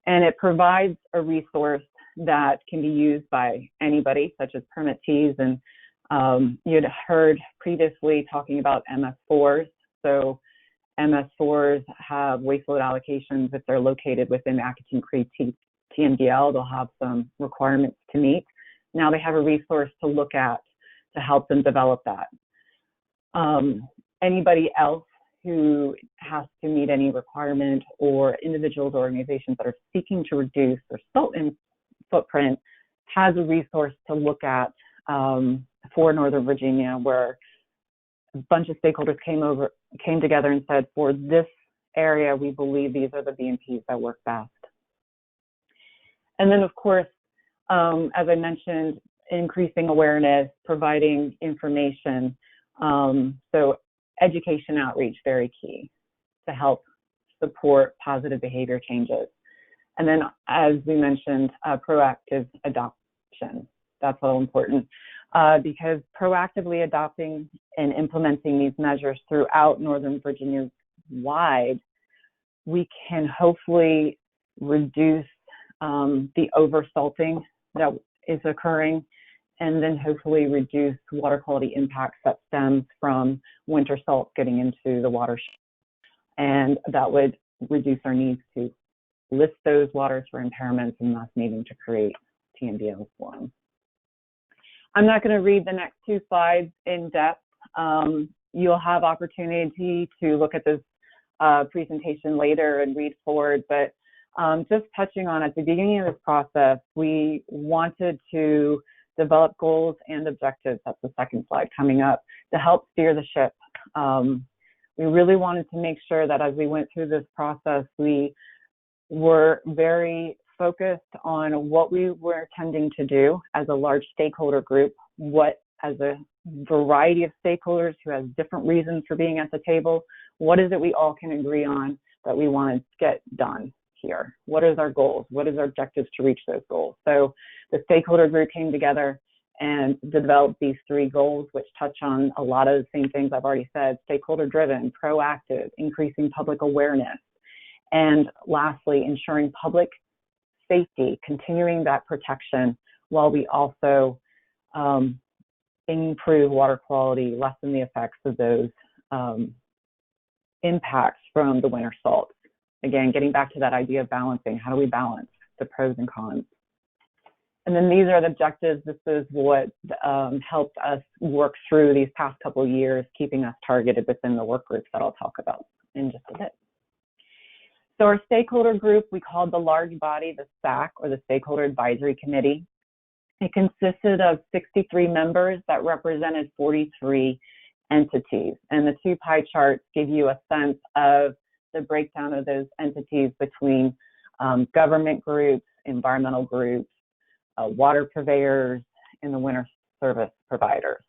F: And it provides a resource that can be used by anybody, such as permittees. And you'd heard previously talking about MS4s. So MS4s have waste load allocations if they're located within Accotink Creek TMDL. They'll have some requirements to meet. Now they have a resource to look at to help them develop that. Anybody else who has to meet any requirement, or individuals or organizations that are seeking to reduce their salt footprint, has a resource to look at for Northern Virginia, where a bunch of stakeholders came together and said, for this area, we believe these are the BMPs that work best. And then, of course, as I mentioned, increasing awareness, providing information. So education outreach, very key to help support positive behavior changes. And then, as we mentioned, proactive adoption. That's all important because proactively adopting and implementing these measures throughout Northern Virginia wide, we can hopefully reduce the oversalting that is occurring, and then hopefully reduce water quality impacts that stems from winter salt getting into the watershed. And that would reduce our needs to list those waters for impairments and thus needing to create TMDL for them. I'm not going to read the next two slides in depth. You'll have opportunity to look at this presentation later and read forward, but just touching on at the beginning of this process, we wanted to develop goals and objectives. That's the second slide coming up, to help steer the ship. We really wanted to make sure that as we went through this process, we were very focused on what we were intending to do as a large stakeholder group, what as a variety of stakeholders who has different reasons for being at the table, what is it we all can agree on that we want to get done here? What is our goals? What is our objectives to reach those goals? So the stakeholder group came together and developed these 3 goals, which touch on a lot of the same things I've already said: stakeholder driven, proactive, increasing public awareness, and lastly, ensuring public safety, continuing that protection while we also improve water quality, lessen the effects of those impacts from the winter salts. Again, getting back to that idea of balancing, how do we balance the pros and cons? And then these are the objectives. This is what helped us work through these past couple of years, keeping us targeted within the work groups that I'll talk about in just a bit. So our stakeholder group, we called the large body the SAC, or the Stakeholder Advisory Committee. It consisted of 63 members that represented 43 entities. And the 2 pie charts give you a sense of the breakdown of those entities between government groups, environmental groups, water purveyors, and the winter service providers.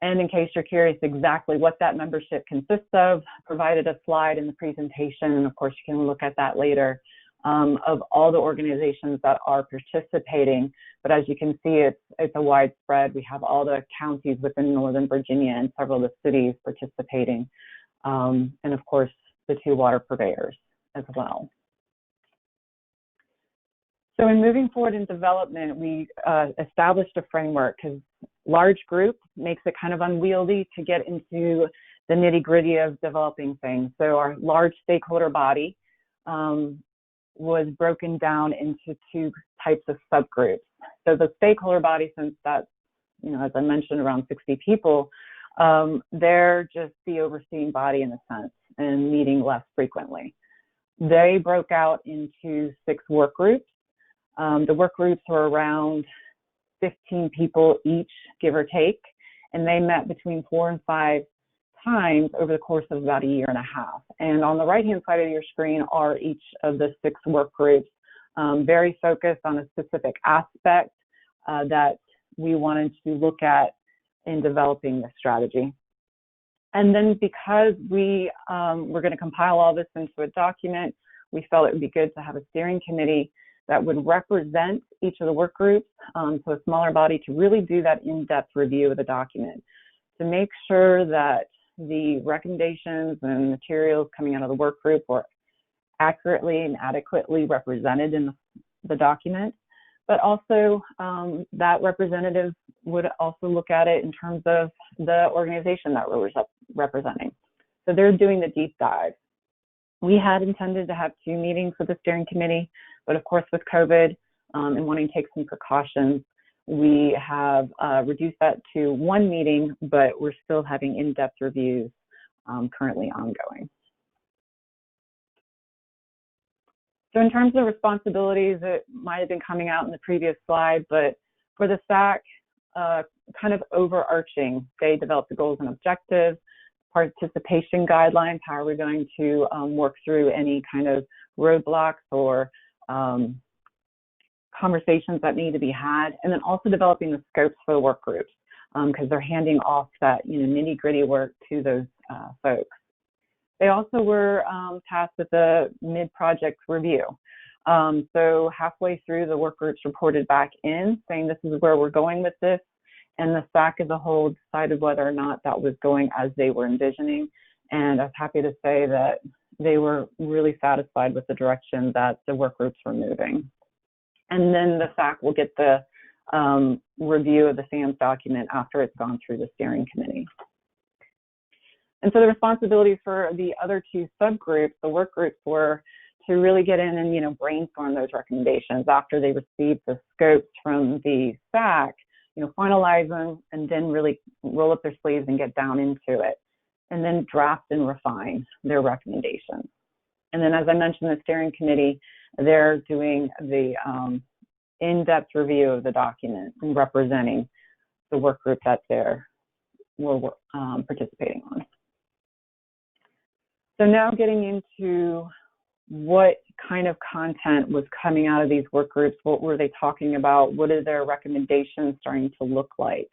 F: And in case you're curious exactly what that membership consists of, provided a slide in the presentation, and of course you can look at that later, of all the organizations that are participating. But as you can see, it's a widespread. We have all the counties within Northern Virginia and several of the cities participating, and of course the 2 water purveyors as well. So in moving forward in development, we established a framework, because large group makes it kind of unwieldy to get into the nitty-gritty of developing things. So our large stakeholder body was broken down into 2 types of subgroups. So the stakeholder body, since that's, as I mentioned, around 60 people, they're just the overseeing body in a sense and meeting less frequently. They broke out into 6 work groups. The work groups were around 15 people each, give or take, and they met between 4 and 5 times over the course of about a year and a half. And on the right-hand side of your screen are each of the 6 work groups, very focused on a specific aspect that we wanted to look at in developing the strategy. And then because we were going to compile all this into a document, we felt it would be good to have a steering committee that would represent each of the work groups, so a smaller body, to really do that in-depth review of the document, to make sure that the recommendations and materials coming out of the work group were accurately and adequately represented in the document, but also that representative would also look at it in terms of the organization that we're representing. So they're doing the deep dive. We had intended to have 2 meetings with the steering committee, but of course with COVID and wanting to take some precautions, we have reduced that to 1 meeting, but we're still having in-depth reviews currently ongoing. So in terms of responsibilities, it might have been coming out in the previous slide, but for the SAC, kind of overarching, they developed the goals and objectives, participation guidelines, how are we going to work through any kind of roadblocks or conversations that need to be had, and then also developing the scopes for the work groups, because they're handing off that nitty-gritty work to those folks. They also were tasked with a mid-project review. So halfway through, the work groups reported back in saying this is where we're going with this, and the SAC as a whole decided whether or not that was going as they were envisioning. And I was happy to say that they were really satisfied with the direction that the work groups were moving. And then the SAC will get the review of the SaMS document after it's gone through the steering committee. And so the responsibilities for the other 2 subgroups, the work groups, were to really get in and brainstorm those recommendations after they received the scopes from the SAC, finalize them, and then really roll up their sleeves and get down into it, and then draft and refine their recommendations. And then, as I mentioned, the steering committee, they're doing the in-depth review of the document and representing the work group that we're participating on. So now getting into what kind of content was coming out of these work groups, what were they talking about, what are their recommendations starting to look like?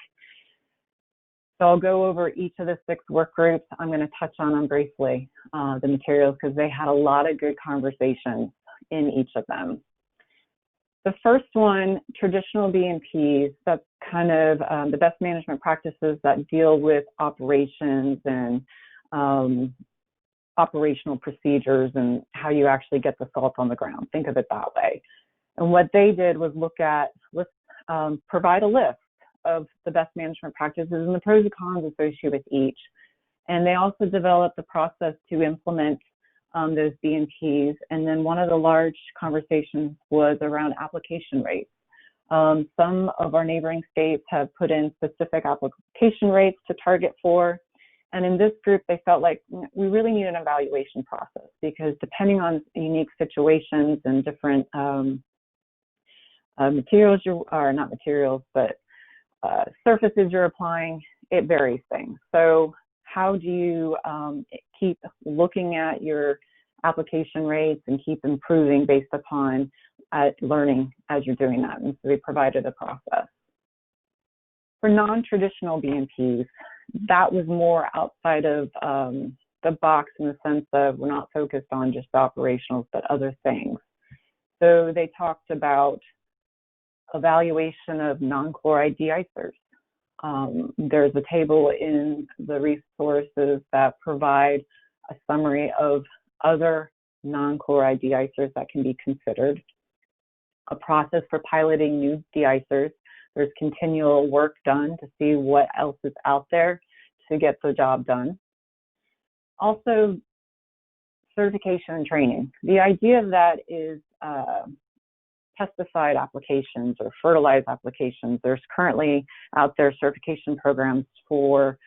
F: So I'll go over each of the 6 work groups. I'm going to touch on them briefly, the materials, because they had a lot of good conversations in each of them. The first one, traditional BMPs, that's kind of the best management practices that deal with operations and operational procedures and how you actually get the salt on the ground. Think of it that way. And what they did was look at, provide a list of the best management practices and the pros and cons associated with each. And they also developed the process to implement those BMPs. And then one of the large conversations was around application rates. Some of our neighboring states have put in specific application rates to target for. And in this group, they felt like we really need an evaluation process, because depending on unique situations and different materials, not materials, but surfaces you're applying, it varies things. So how do you keep looking at your application rates and keep improving based upon learning as you're doing that? And so they provided a process. For non-traditional BMPs, that was more outside of the box, in the sense of we're not focused on just operationals, but other things. So they talked about evaluation of non-chloride de-icers. There's a table in the resources that provide a summary of other non-chloride de-icers that can be considered. A process for piloting new de-icers. There's continual work done to see what else is out there to get the job done. Also, certification and training. The idea of that is pesticide applications or fertilizer applications. There's currently out there certification programs for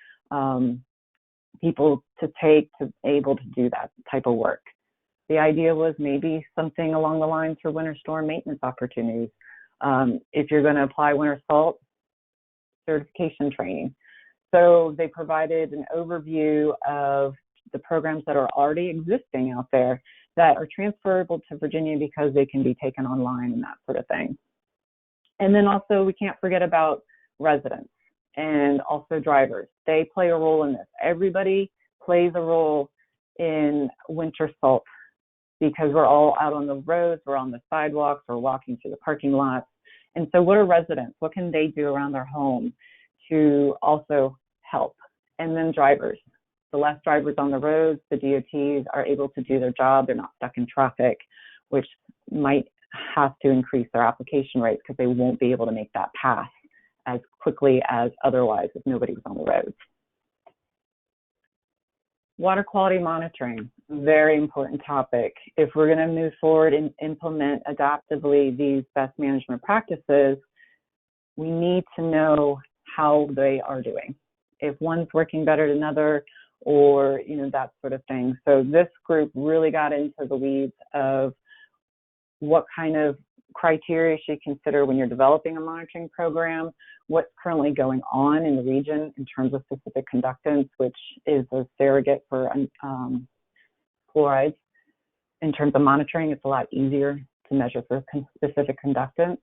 F: people to take to able to do that type of work. The idea was maybe something along the lines for winter storm maintenance opportunities. If you're going to apply winter salt, certification training. So they provided an overview of the programs that are already existing out there that are transferable to Virginia because they can be taken online and that sort of thing. And then also we can't forget about residents and also drivers. They play a role in this. Everybody plays a role in winter salt because we're all out on the roads, we're on the sidewalks, we're walking through the parking lots. And so what are residents? What can they do around their home to also help? And then drivers. The less drivers on the roads, the DOTs are able to do their job. They're not stuck in traffic, which might have to increase their application rates because they won't be able to make that pass as quickly as otherwise if nobody was on the roads. Water quality monitoring, very important topic. If we're going to move forward and implement adaptively these best management practices, we need to know how they are doing. If one's working better than another, or that sort of thing. So this group really got into the weeds of what kind of criteria you should consider when you're developing a monitoring program, what's currently going on in the region in terms of specific conductants, which is a surrogate for chlorides. In terms of monitoring, it's a lot easier to measure for specific conductants.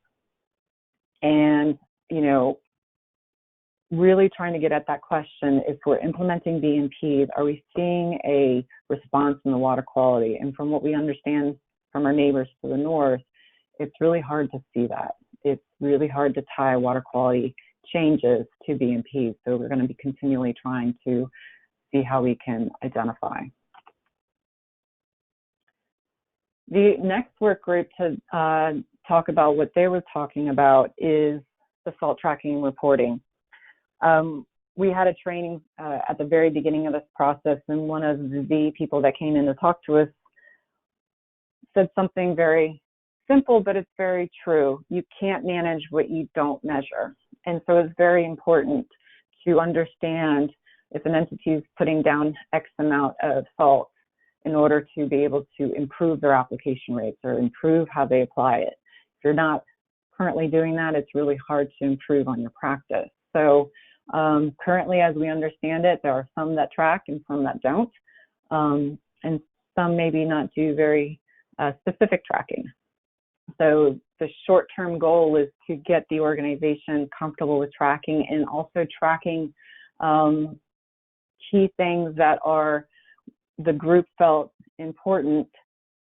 F: And, really trying to get at that question, if we're implementing BMPs, are we seeing a response in the water quality? And from what we understand from our neighbors to the north, it's really hard to see that. It's really hard to tie water quality changes to BMPs. So we're going to be continually trying to see how we can identify. The next work group to talk about what they were talking about is the salt tracking and reporting. We had a training at the very beginning of this process, and one of the people that came in to talk to us said something very simple, but it's very true. You can't manage what you don't measure. And so it's very important to understand if an entity is putting down X amount of salt in order to be able to improve their application rates or improve how they apply it. If you're not currently doing that, it's really hard to improve on your practice. So currently, as we understand it, there are some that track and some that don't, and some maybe not do very specific tracking. So the short-term goal is to get the organization comfortable with tracking, and also tracking key things that are the group felt important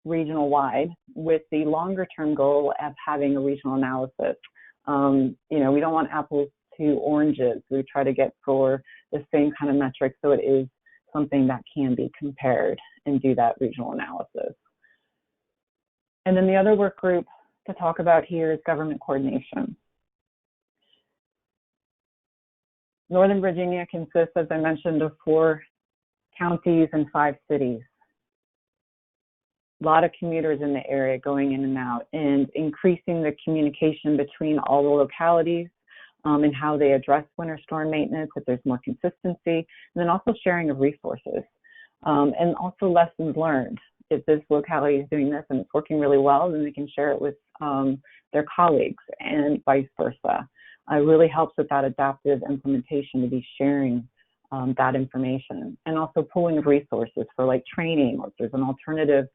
F: regional-wide, with the longer-term goal of having a regional analysis. You know, we don't want apples to oranges. We try to get for the same kind of metrics, so it is something that can be compared and do that regional analysis. And then the other work group to talk about here is government coordination. Northern Virginia consists, as I mentioned, of 4 counties and 5 cities. A lot of commuters in the area going in and out, and increasing the communication between all the localities and how they address winter storm maintenance, if there's more consistency, and then also sharing of resources, and also lessons learned. If this locality is doing this and it's working really well, then they can share it with their colleagues, and vice versa. It really helps with that adaptive implementation to be sharing that information, and also pooling of resources for like training, or if there's an alternative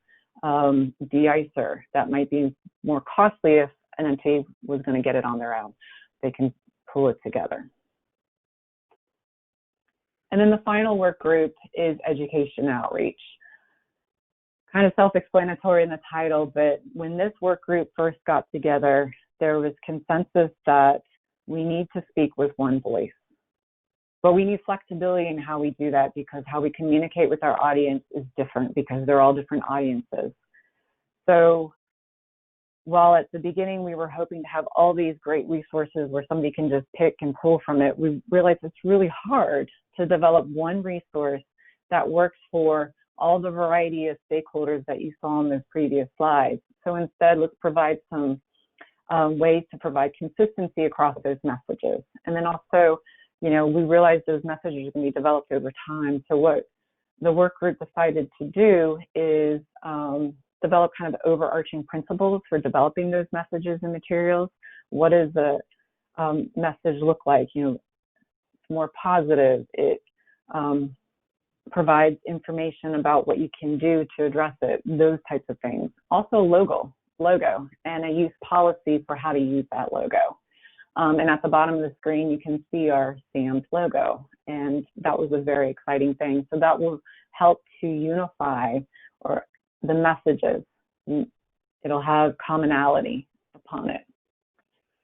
F: de-icer that might be more costly if an entity was going to get it on their own. They can pull it together. And then the final work group is education outreach. Kind of self-explanatory in the title, but when this work group first got together, there was consensus that we need to speak with one voice. But we need flexibility in how we do that, because how we communicate with our audience is different, because they're all different audiences. So while at the beginning we were hoping to have all these great resources where somebody can just pick and pull from it, we realized it's really hard to develop one resource that works for all the variety of stakeholders that you saw on those previous slides. So instead, let's provide some ways to provide consistency across those messages. And then also, you know, we realized those messages can be developed over time. So what the work group decided to do is develop kind of overarching principles for developing those messages and materials. What does the message look like? You know, it's more positive. It provides information about what you can do to address it, those types of things. Also logo, and a use policy for how to use that logo. And at the bottom of the screen, you can see our SaMS logo, and that was a very exciting thing. So that will help to unify the messages. It'll have commonality upon it.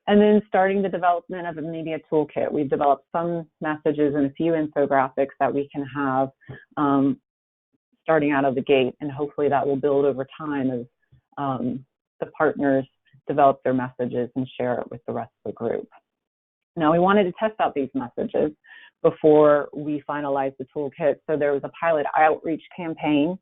F: And then starting the development of a media toolkit. We've developed some messages and a few infographics that we can have starting out of the gate, and hopefully that will build over time as the partners develop their messages and share it with the rest of the group. Now, we wanted to test out these messages before we finalized the toolkit. So there was a pilot outreach campaign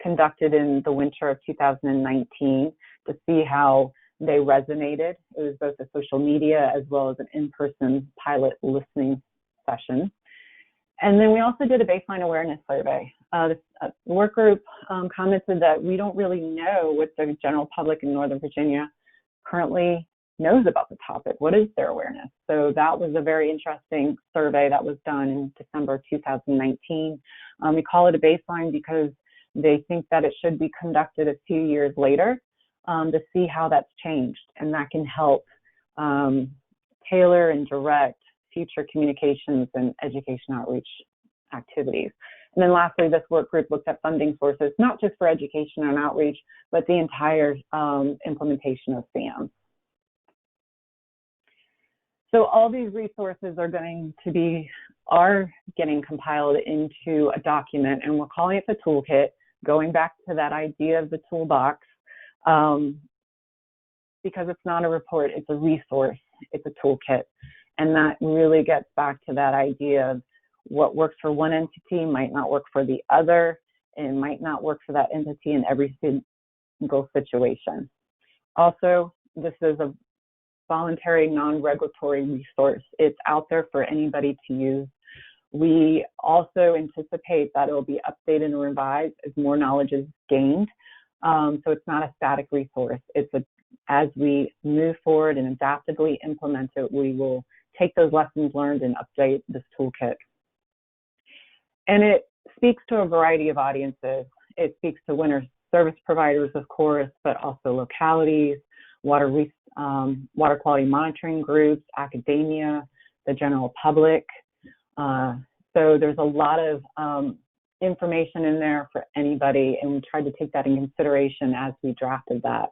F: conducted in the winter of 2019 to see how they resonated. It was both a social media as well as an in-person pilot listening session. And then we also did a baseline awareness survey. The work group commented that we don't really know what the general public in Northern Virginia currently knows about the topic. What is their awareness? So that was a very interesting survey that was done in December 2019. We call it a baseline because they think that it should be conducted a few years later to see how that's changed, and that can help tailor and direct future communications and education outreach activities. And then lastly, this work group looked at funding sources, not just for education and outreach, but the entire implementation of SaMS. So all these resources are getting compiled into a document, and we're calling it the toolkit, going back to that idea of the toolbox, because it's not a report, it's a resource, it's a toolkit. And that really gets back to that idea of what works for one entity might not work for the other, and might not work for that entity in every single situation. Also, this is a voluntary, non-regulatory resource. It's out there for anybody to use. We also anticipate that it will be updated and revised as more knowledge is gained. So it's not a static resource. It's a as we move forward and adaptively implement it, we will take those lessons learned and update this toolkit. And it speaks to a variety of audiences. It speaks to winter service providers, of course, but also localities, water quality monitoring groups, academia, the general public. So there's a lot of information in there for anybody, and we tried to take that in consideration as we drafted that.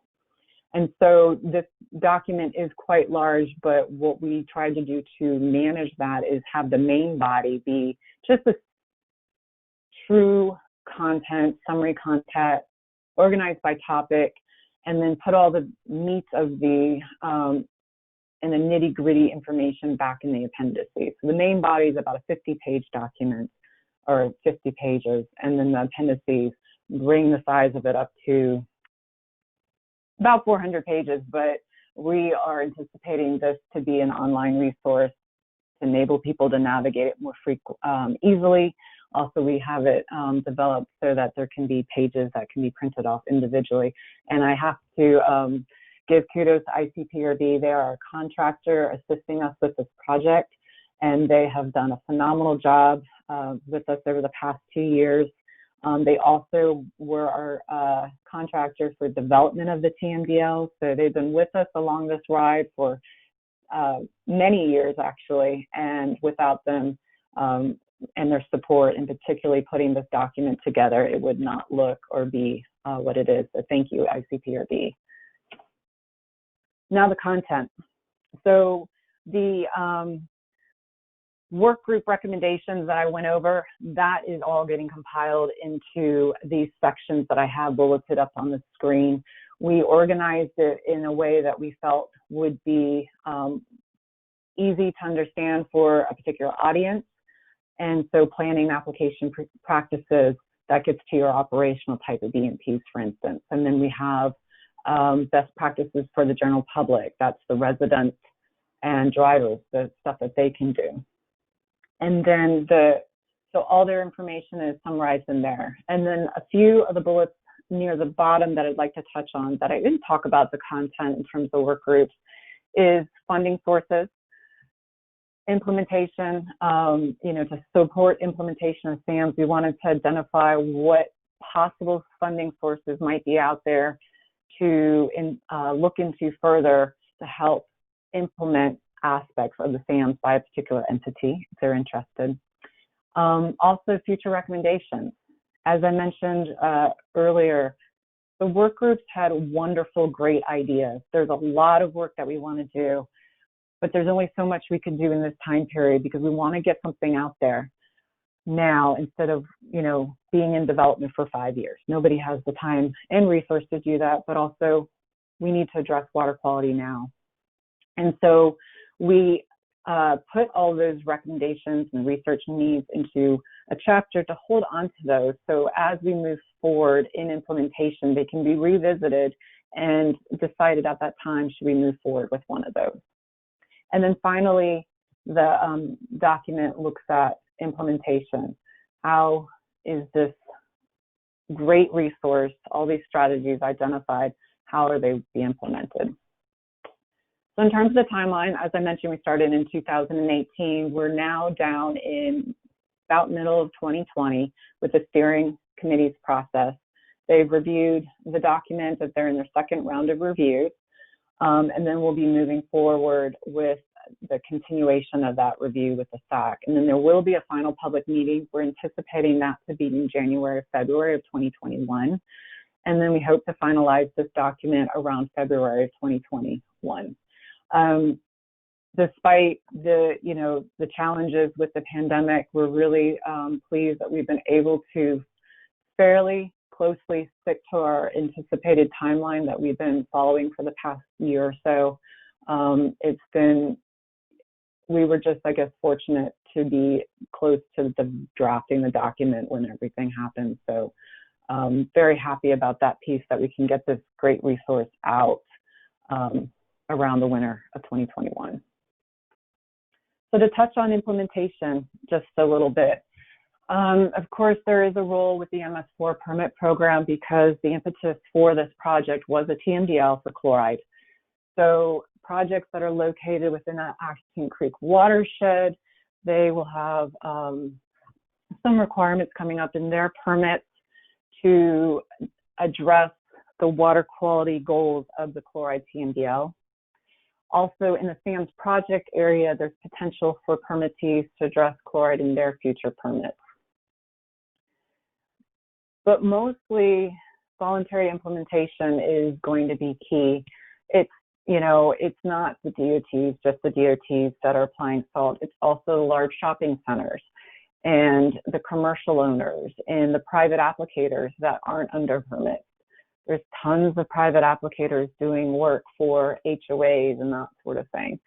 F: And so this document is quite large, but what we tried to do to manage that is have the main body be just a true content, summary content, organized by topic, and then put all the meat of the and the nitty-gritty information back in the appendices. So the main body is about a 50-page document, or 50 pages, and then the appendices bring the size of it up to about 400 pages, but we are anticipating this to be an online resource to enable people to navigate it more easily. Also, we have it developed so that there can be pages that can be printed off individually. And I have to give kudos to ICPRB. They are our contractor assisting us with this project, and they have done a phenomenal job with us over the past 2 years. They also were our contractor for development of the TMDL, so they've been with us along this ride for many years, actually, and without them and their support, and particularly putting this document together, it would not look or be what it is. So thank you, ICPRB. Now the content. So the work group recommendations that I went over, that is all getting compiled into these sections that I have bulleted up on the screen. We organized it in a way that we felt would be easy to understand for a particular audience. And so planning application practices, that gets to your operational type of BMPs, for instance. And then we have best practices for the general public. That's the residents and drivers, the stuff that they can do. And then so all their information is summarized in there. And then a few of the bullets near the bottom that I'd like to touch on that I didn't talk about the content in terms of work groups is funding sources, implementation, to support implementation of SaMS. We wanted to identify what possible funding sources might be out there to look into further to help implement aspects of the SaMS by a particular entity if they're interested. Also, future recommendations. As I mentioned earlier, the work groups had wonderful, great ideas. There's a lot of work that we want to do, but there's only so much we can do in this time period because we want to get something out there now instead of, being in development for 5 years. Nobody has the time and resource to do that, but also we need to address water quality now. And so we put all those recommendations and research needs into a chapter to hold on to those. So as we move forward in implementation, they can be revisited and decided at that time, should we move forward with one of those? And then finally, the document looks at implementation. How is this great resource, all these strategies identified, how are they be implemented? So in terms of the timeline, as I mentioned, we started in 2018. We're now down in about middle of 2020 with the steering committee's process. They've reviewed the document, that they're in their second round of reviews, and then we'll be moving forward with the continuation of that review with the SAC. And then there will be a final public meeting. We're anticipating that to be in January or February of 2021. And then we hope to finalize this document around February of 2021. Despite the challenges with the pandemic, we're really pleased that we've been able to fairly closely stick to our anticipated timeline that we've been following for the past year or so. We were just, I guess, fortunate to be close to drafting the document when everything happened. So very happy about that piece, that we can get this great resource out around the winter of 2021. So to touch on implementation just a little bit, of course, there is a role with the MS4 permit program because the impetus for this project was a TMDL for chloride. So projects that are located within that Accotink Creek watershed, they will have some requirements coming up in their permits to address the water quality goals of the Chloride TMDL. Also in the SaMS project area, there's potential for permittees to address chloride in their future permits. But mostly voluntary implementation is going to be key. It's, you know, it's not the DOTs, just the DOTs that are applying salt. It's also the large shopping centers and the commercial owners and the private applicators that aren't under permits. There's tons of private applicators doing work for HOAs and that sort of thing.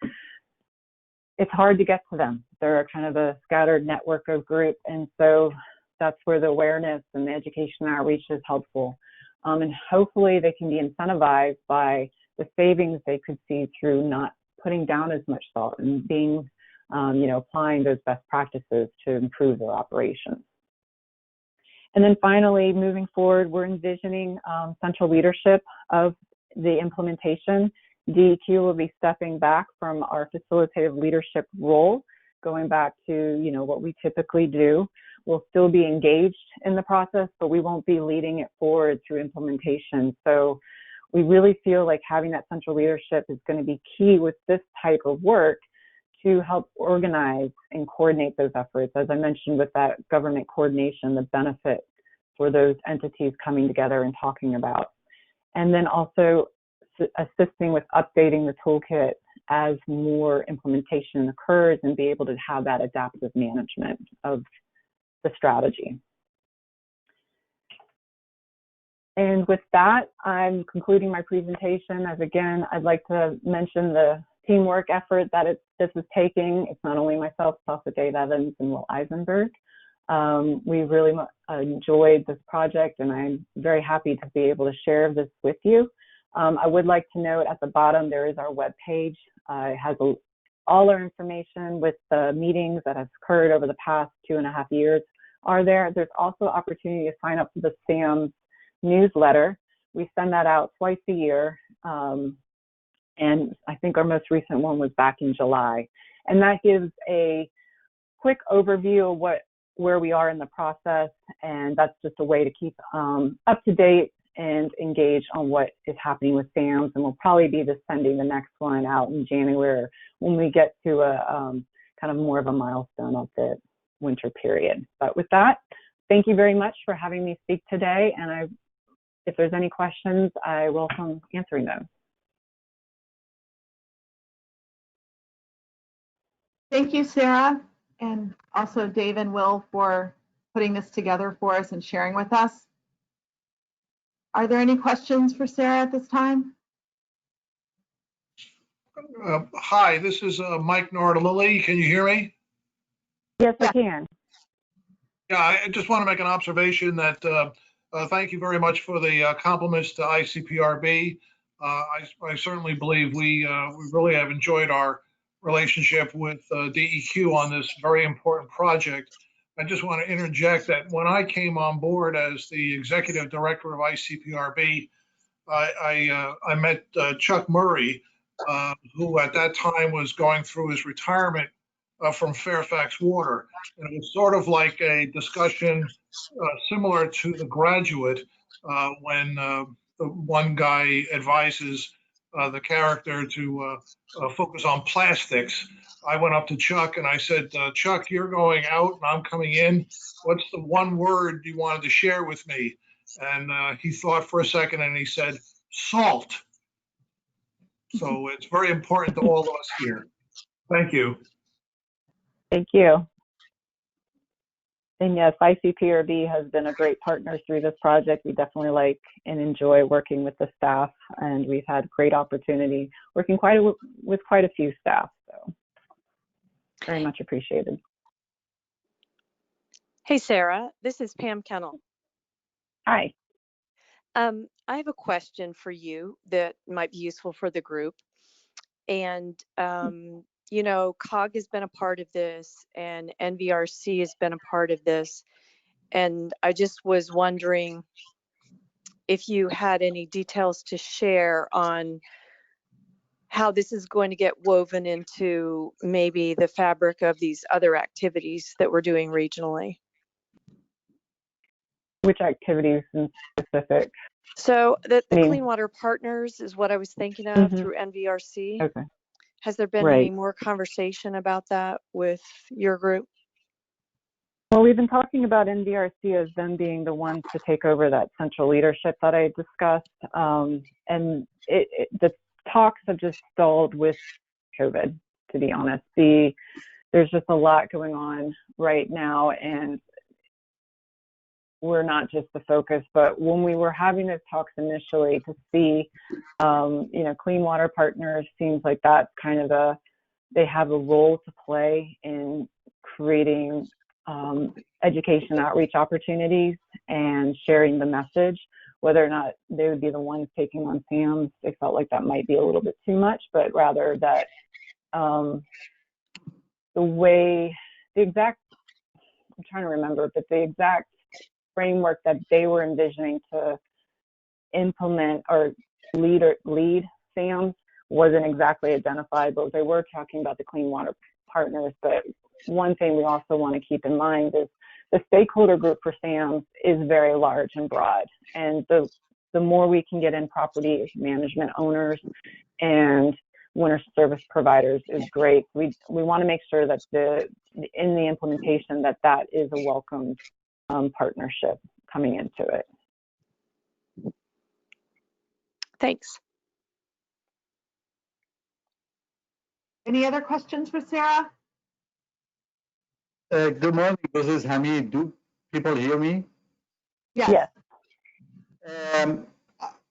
F: It's hard to get to them. They're kind of a scattered network of groups, and so that's where the awareness and the education and outreach is helpful. And hopefully they can be incentivized by the savings they could see through not putting down as much salt and being, you know, applying those best practices to improve their operations. And then finally, moving forward, we're envisioning central leadership of the implementation. DEQ will be stepping back from our facilitative leadership role, going back to, you know, what we typically do. We'll still be engaged in the process, but we won't be leading it forward through implementation. So we really feel like having that central leadership is going to be key with this type of work to help organize and coordinate those efforts. As I mentioned, with that government coordination, the benefit for those entities coming together and talking about. And then also assisting with updating the toolkit as more implementation occurs and be able to have that adaptive management of the strategy. And with that, I'm concluding my presentation. As again, I'd like to mention the teamwork effort that this is taking. It's not only myself, it's also Dave Evans and Will Eisenberg. We really enjoyed this project, and I'm very happy to be able to share this with you. I would like to note at the bottom, there is our webpage. It has all our information with the meetings that have occurred over the past 2.5 years are there. There's also opportunity to sign up for the SaMS newsletter. We send that out twice a year. And I think our most recent one was back in July. And that gives a quick overview of where we are in the process. And that's just a way to keep up to date and engage on what is happening with SaMS. And we'll probably be sending the next one out in January when we get to a kind of more of a milestone of the winter period. But with that, thank you very much for having me speak today. And if there's any questions, I welcome answering them.
A: Thank you, Sarah, and also Dave and Will for putting this together for us and sharing with us. Are there any questions for Sarah at this time?
G: Hi, this is Mike Nordalilli. Can you hear me?
F: Yes, I can.
G: Yeah, I just want to make an observation that thank you very much for the compliments to ICPRB. I certainly believe we really have enjoyed our relationship with DEQ on this very important project. I just want to interject that when I came on board as the executive director of ICPRB, I met Chuck Murray, who at that time was going through his retirement from Fairfax Water. And it was sort of like a discussion similar to The Graduate when the one guy advises the character to focus on plastics. I went up to Chuck and I said, Chuck, you're going out and I'm coming in. What's the one word you wanted to share with me? And he thought for a second and he said, salt. So it's very important to all of us here. Thank you.
F: Thank you. And yes, ICPRB has been a great partner through this project. We definitely like and enjoy working with the staff, and we've had great opportunity working with quite a few staff. So very much appreciated.
H: Hey, Sarah, this is Pam Kennel.
F: Hi.
H: I have a question for you that might be useful for the group. And, you know, COG has been a part of this and NVRC has been a part of this. And I just was wondering if you had any details to share on how this is going to get woven into maybe the fabric of these other activities that we're doing regionally.
F: Which activities in specific?
H: So the
F: I mean-
H: Clean Water Partners is what I was thinking of
F: Mhm.
H: through NVRC.
F: Okay.
H: Has there been any
F: Right.
H: more conversation about that with your group?
F: Well, we've been talking about NVRC as them being the ones to take over that central leadership that I discussed. And the talks have just stalled with COVID, to be honest. There's just a lot going on right now, and we're not just the focus. But when we were having those talks initially to see, Clean Water Partners seems like that's kind of they have a role to play in creating education outreach opportunities and sharing the message. Whether or not they would be the ones taking on SaMS, they felt like that might be a little bit too much, but rather that I'm trying to remember, but the exact framework that they were envisioning to implement or lead SaMS wasn't exactly identified, but they were talking about the Clean Water Partners. But one thing we also want to keep in mind is the stakeholder group for SaMS is very large and broad, and the more we can get in property management owners and winter service providers is great. We want to make sure that in the implementation that is a welcomed partnership coming into it.
H: Thanks.
A: Any other questions for Sarah?
I: Good morning. This is Hamid. Do people hear me?
A: Yes.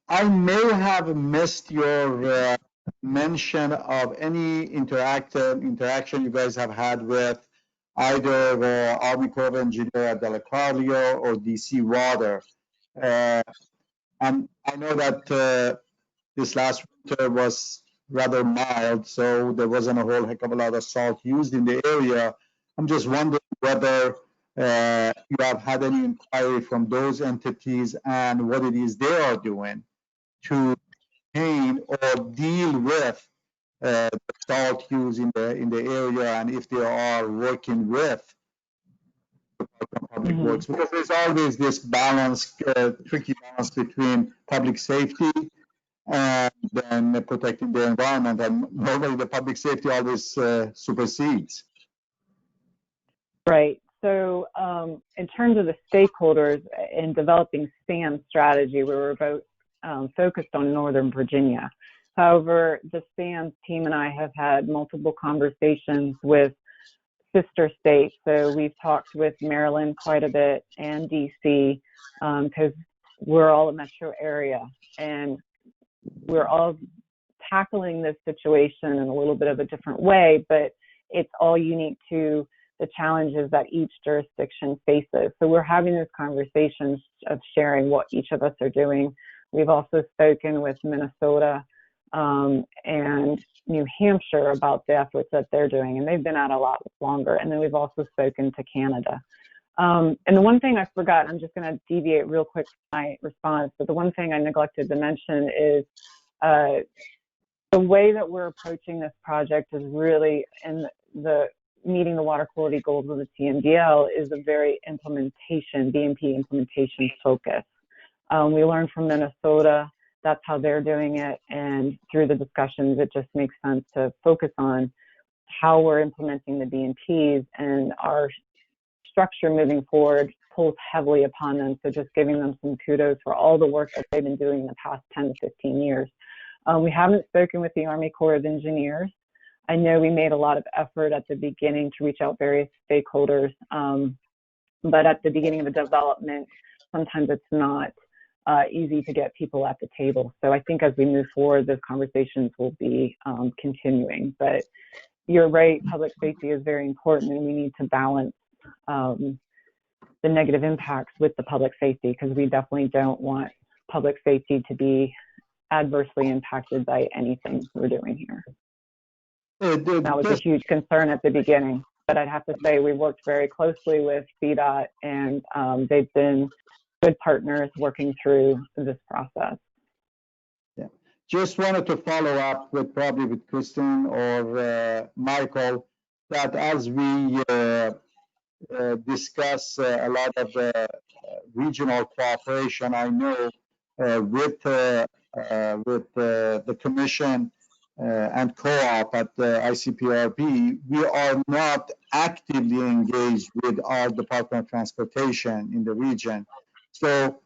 I: I may have missed your mention of any interaction you guys have had with either the Army Corps of Engineers at Delacarlio or DC Water. And I know that this last winter was rather mild, so there wasn't a whole heck of a lot of salt used in the area. I'm just wondering whether you have had any inquiry from those entities and what it is they are doing to contain or deal with the salt use in the area, and if they are working with public works, because there's always this balance, tricky balance between public safety and then protecting the environment, and normally the public safety always supersedes.
F: Right. So in terms of the stakeholders in developing SaMS strategy, we were both focused on Northern Virginia. However, the SaMS team and I have had multiple conversations with sister states. So we've talked with Maryland quite a bit and DC because we're all a metro area, and we're all tackling this situation in a little bit of a different way, but it's all unique to the challenges that each jurisdiction faces. So we're having those conversations of sharing what each of us are doing. We've also spoken with Minnesota and New Hampshire about the efforts that they're doing, and they've been at a lot longer. And then we've also spoken to Canada. And the one thing I forgot, I'm just going to deviate real quick from my response, but the one thing I neglected to mention is the way that we're approaching this project is really in the meeting the water quality goals of the TMDL is a very BMP implementation focus. We learned from Minnesota, that's how they're doing it, and through the discussions, it just makes sense to focus on how we're implementing the BMPs, and our structure moving forward pulls heavily upon them. So just giving them some kudos for all the work that they've been doing in the past 10 to 15 years. We haven't spoken with the Army Corps of Engineers. I know we made a lot of effort at the beginning to reach out various stakeholders, but at the beginning of the development, sometimes it's not easy to get people at the table. So I think as we move forward, those conversations will be continuing. But you're right, public safety is very important, and we need to balance the negative impacts with the public safety, because we definitely don't want public safety to be adversely impacted by anything we're doing here. That was a huge concern at the beginning, but I'd have to say we worked very closely with CDOT, and they've been good partners working through this process.
I: Yeah, just wanted to follow up with probably with Kristen or Michael, that as we discuss a lot of the regional cooperation, I know with the commission and co-op at the ICPRB, we are not actively engaged with our Department of Transportation in the region. So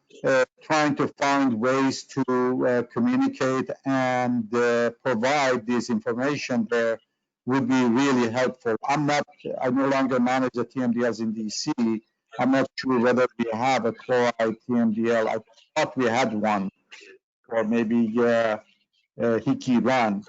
I: trying to find ways to communicate and provide this information there would be really helpful. I no longer manage the TMDLs in DC. I'm not sure whether we have a chloride TMDL. I thought we had one, or maybe Hickey Run.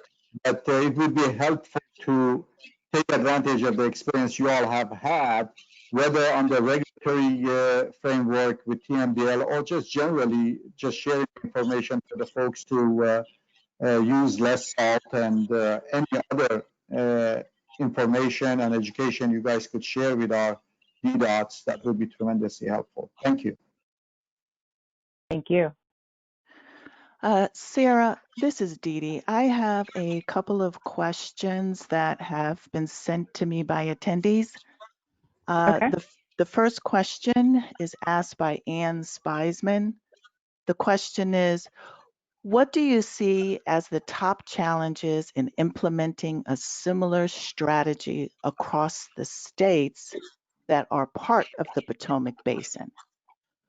I: But it would be helpful to take advantage of the experience you all have had, whether on the regulatory framework with TMDL or just generally just sharing information for the folks to use less salt and any other information and education you guys could share with our DDOTs. That would be tremendously helpful. Thank you.
F: Thank you.
B: Sarah, this is Dee Dee. I have a couple of questions that have been sent to me by attendees.
F: Okay.
B: The first question is asked by Ann Spiesman. The question is, what do you see as the top challenges in implementing a similar strategy across the states that are part of the Potomac Basin?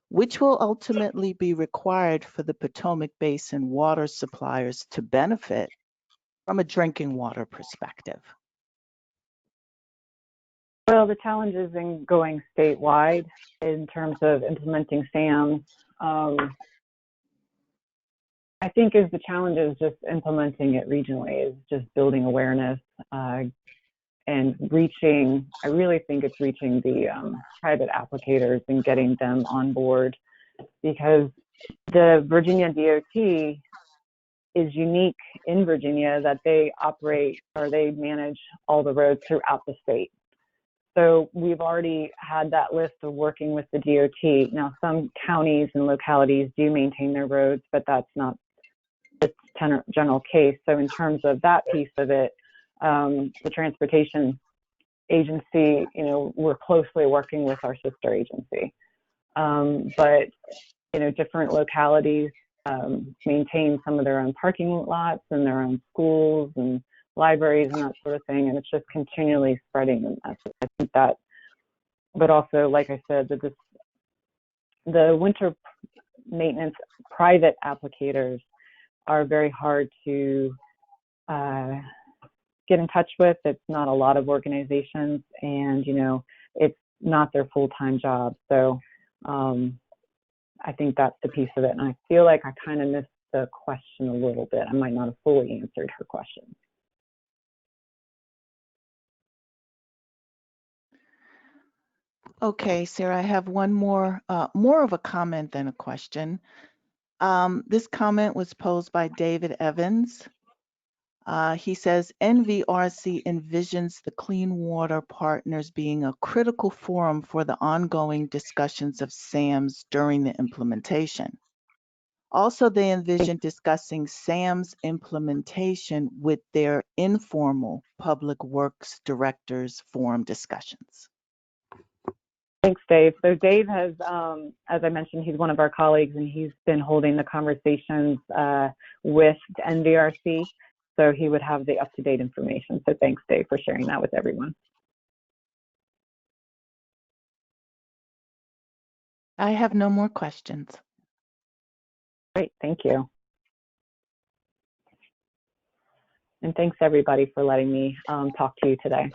B: Which will ultimately be required for the Potomac Basin water suppliers to benefit from a drinking water perspective?
F: Well, the challenges in going statewide in terms of implementing SaMS, I think is the challenge is just implementing it regionally, is just building awareness and reaching, I really think it's reaching the private applicators and getting them on board, because the Virginia DOT is unique in Virginia that they operate or they manage all the roads throughout the state. So we've already had that list of working with the DOT. Now, some counties and localities do maintain their roads, but that's not the general case. So in terms of that piece of it, the transportation agency, we're closely working with our sister agency. But, different localities maintain some of their own parking lots and their own schools and libraries and that sort of thing. And it's just continually spreading. And I think that, but also, like I said, that the winter maintenance private applicators are very hard to get in touch with. It's not a lot of organizations, and it's not their full-time job. So I think that's the piece of it. And I feel like I kind of missed the question a little bit. I might not have fully answered her question.
B: Okay, Sarah, I have one more of a comment than a question. This comment was posed by David Evans. He says, NVRC envisions the Clean Water Partners being a critical forum for the ongoing discussions of SaMS during the implementation. Also, they envision discussing SaMS implementation with their informal public works directors forum discussions.
F: Thanks, Dave. So Dave has, as I mentioned, he's one of our colleagues, and he's been holding the conversations with NVRC. So he would have the up-to-date information. So thanks, Dave, for sharing that with everyone.
B: I have no more questions.
F: Great, thank you. And thanks, everybody, for letting me talk to you today.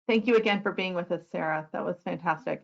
A: Thank you again for being with us, Sarah. That was fantastic.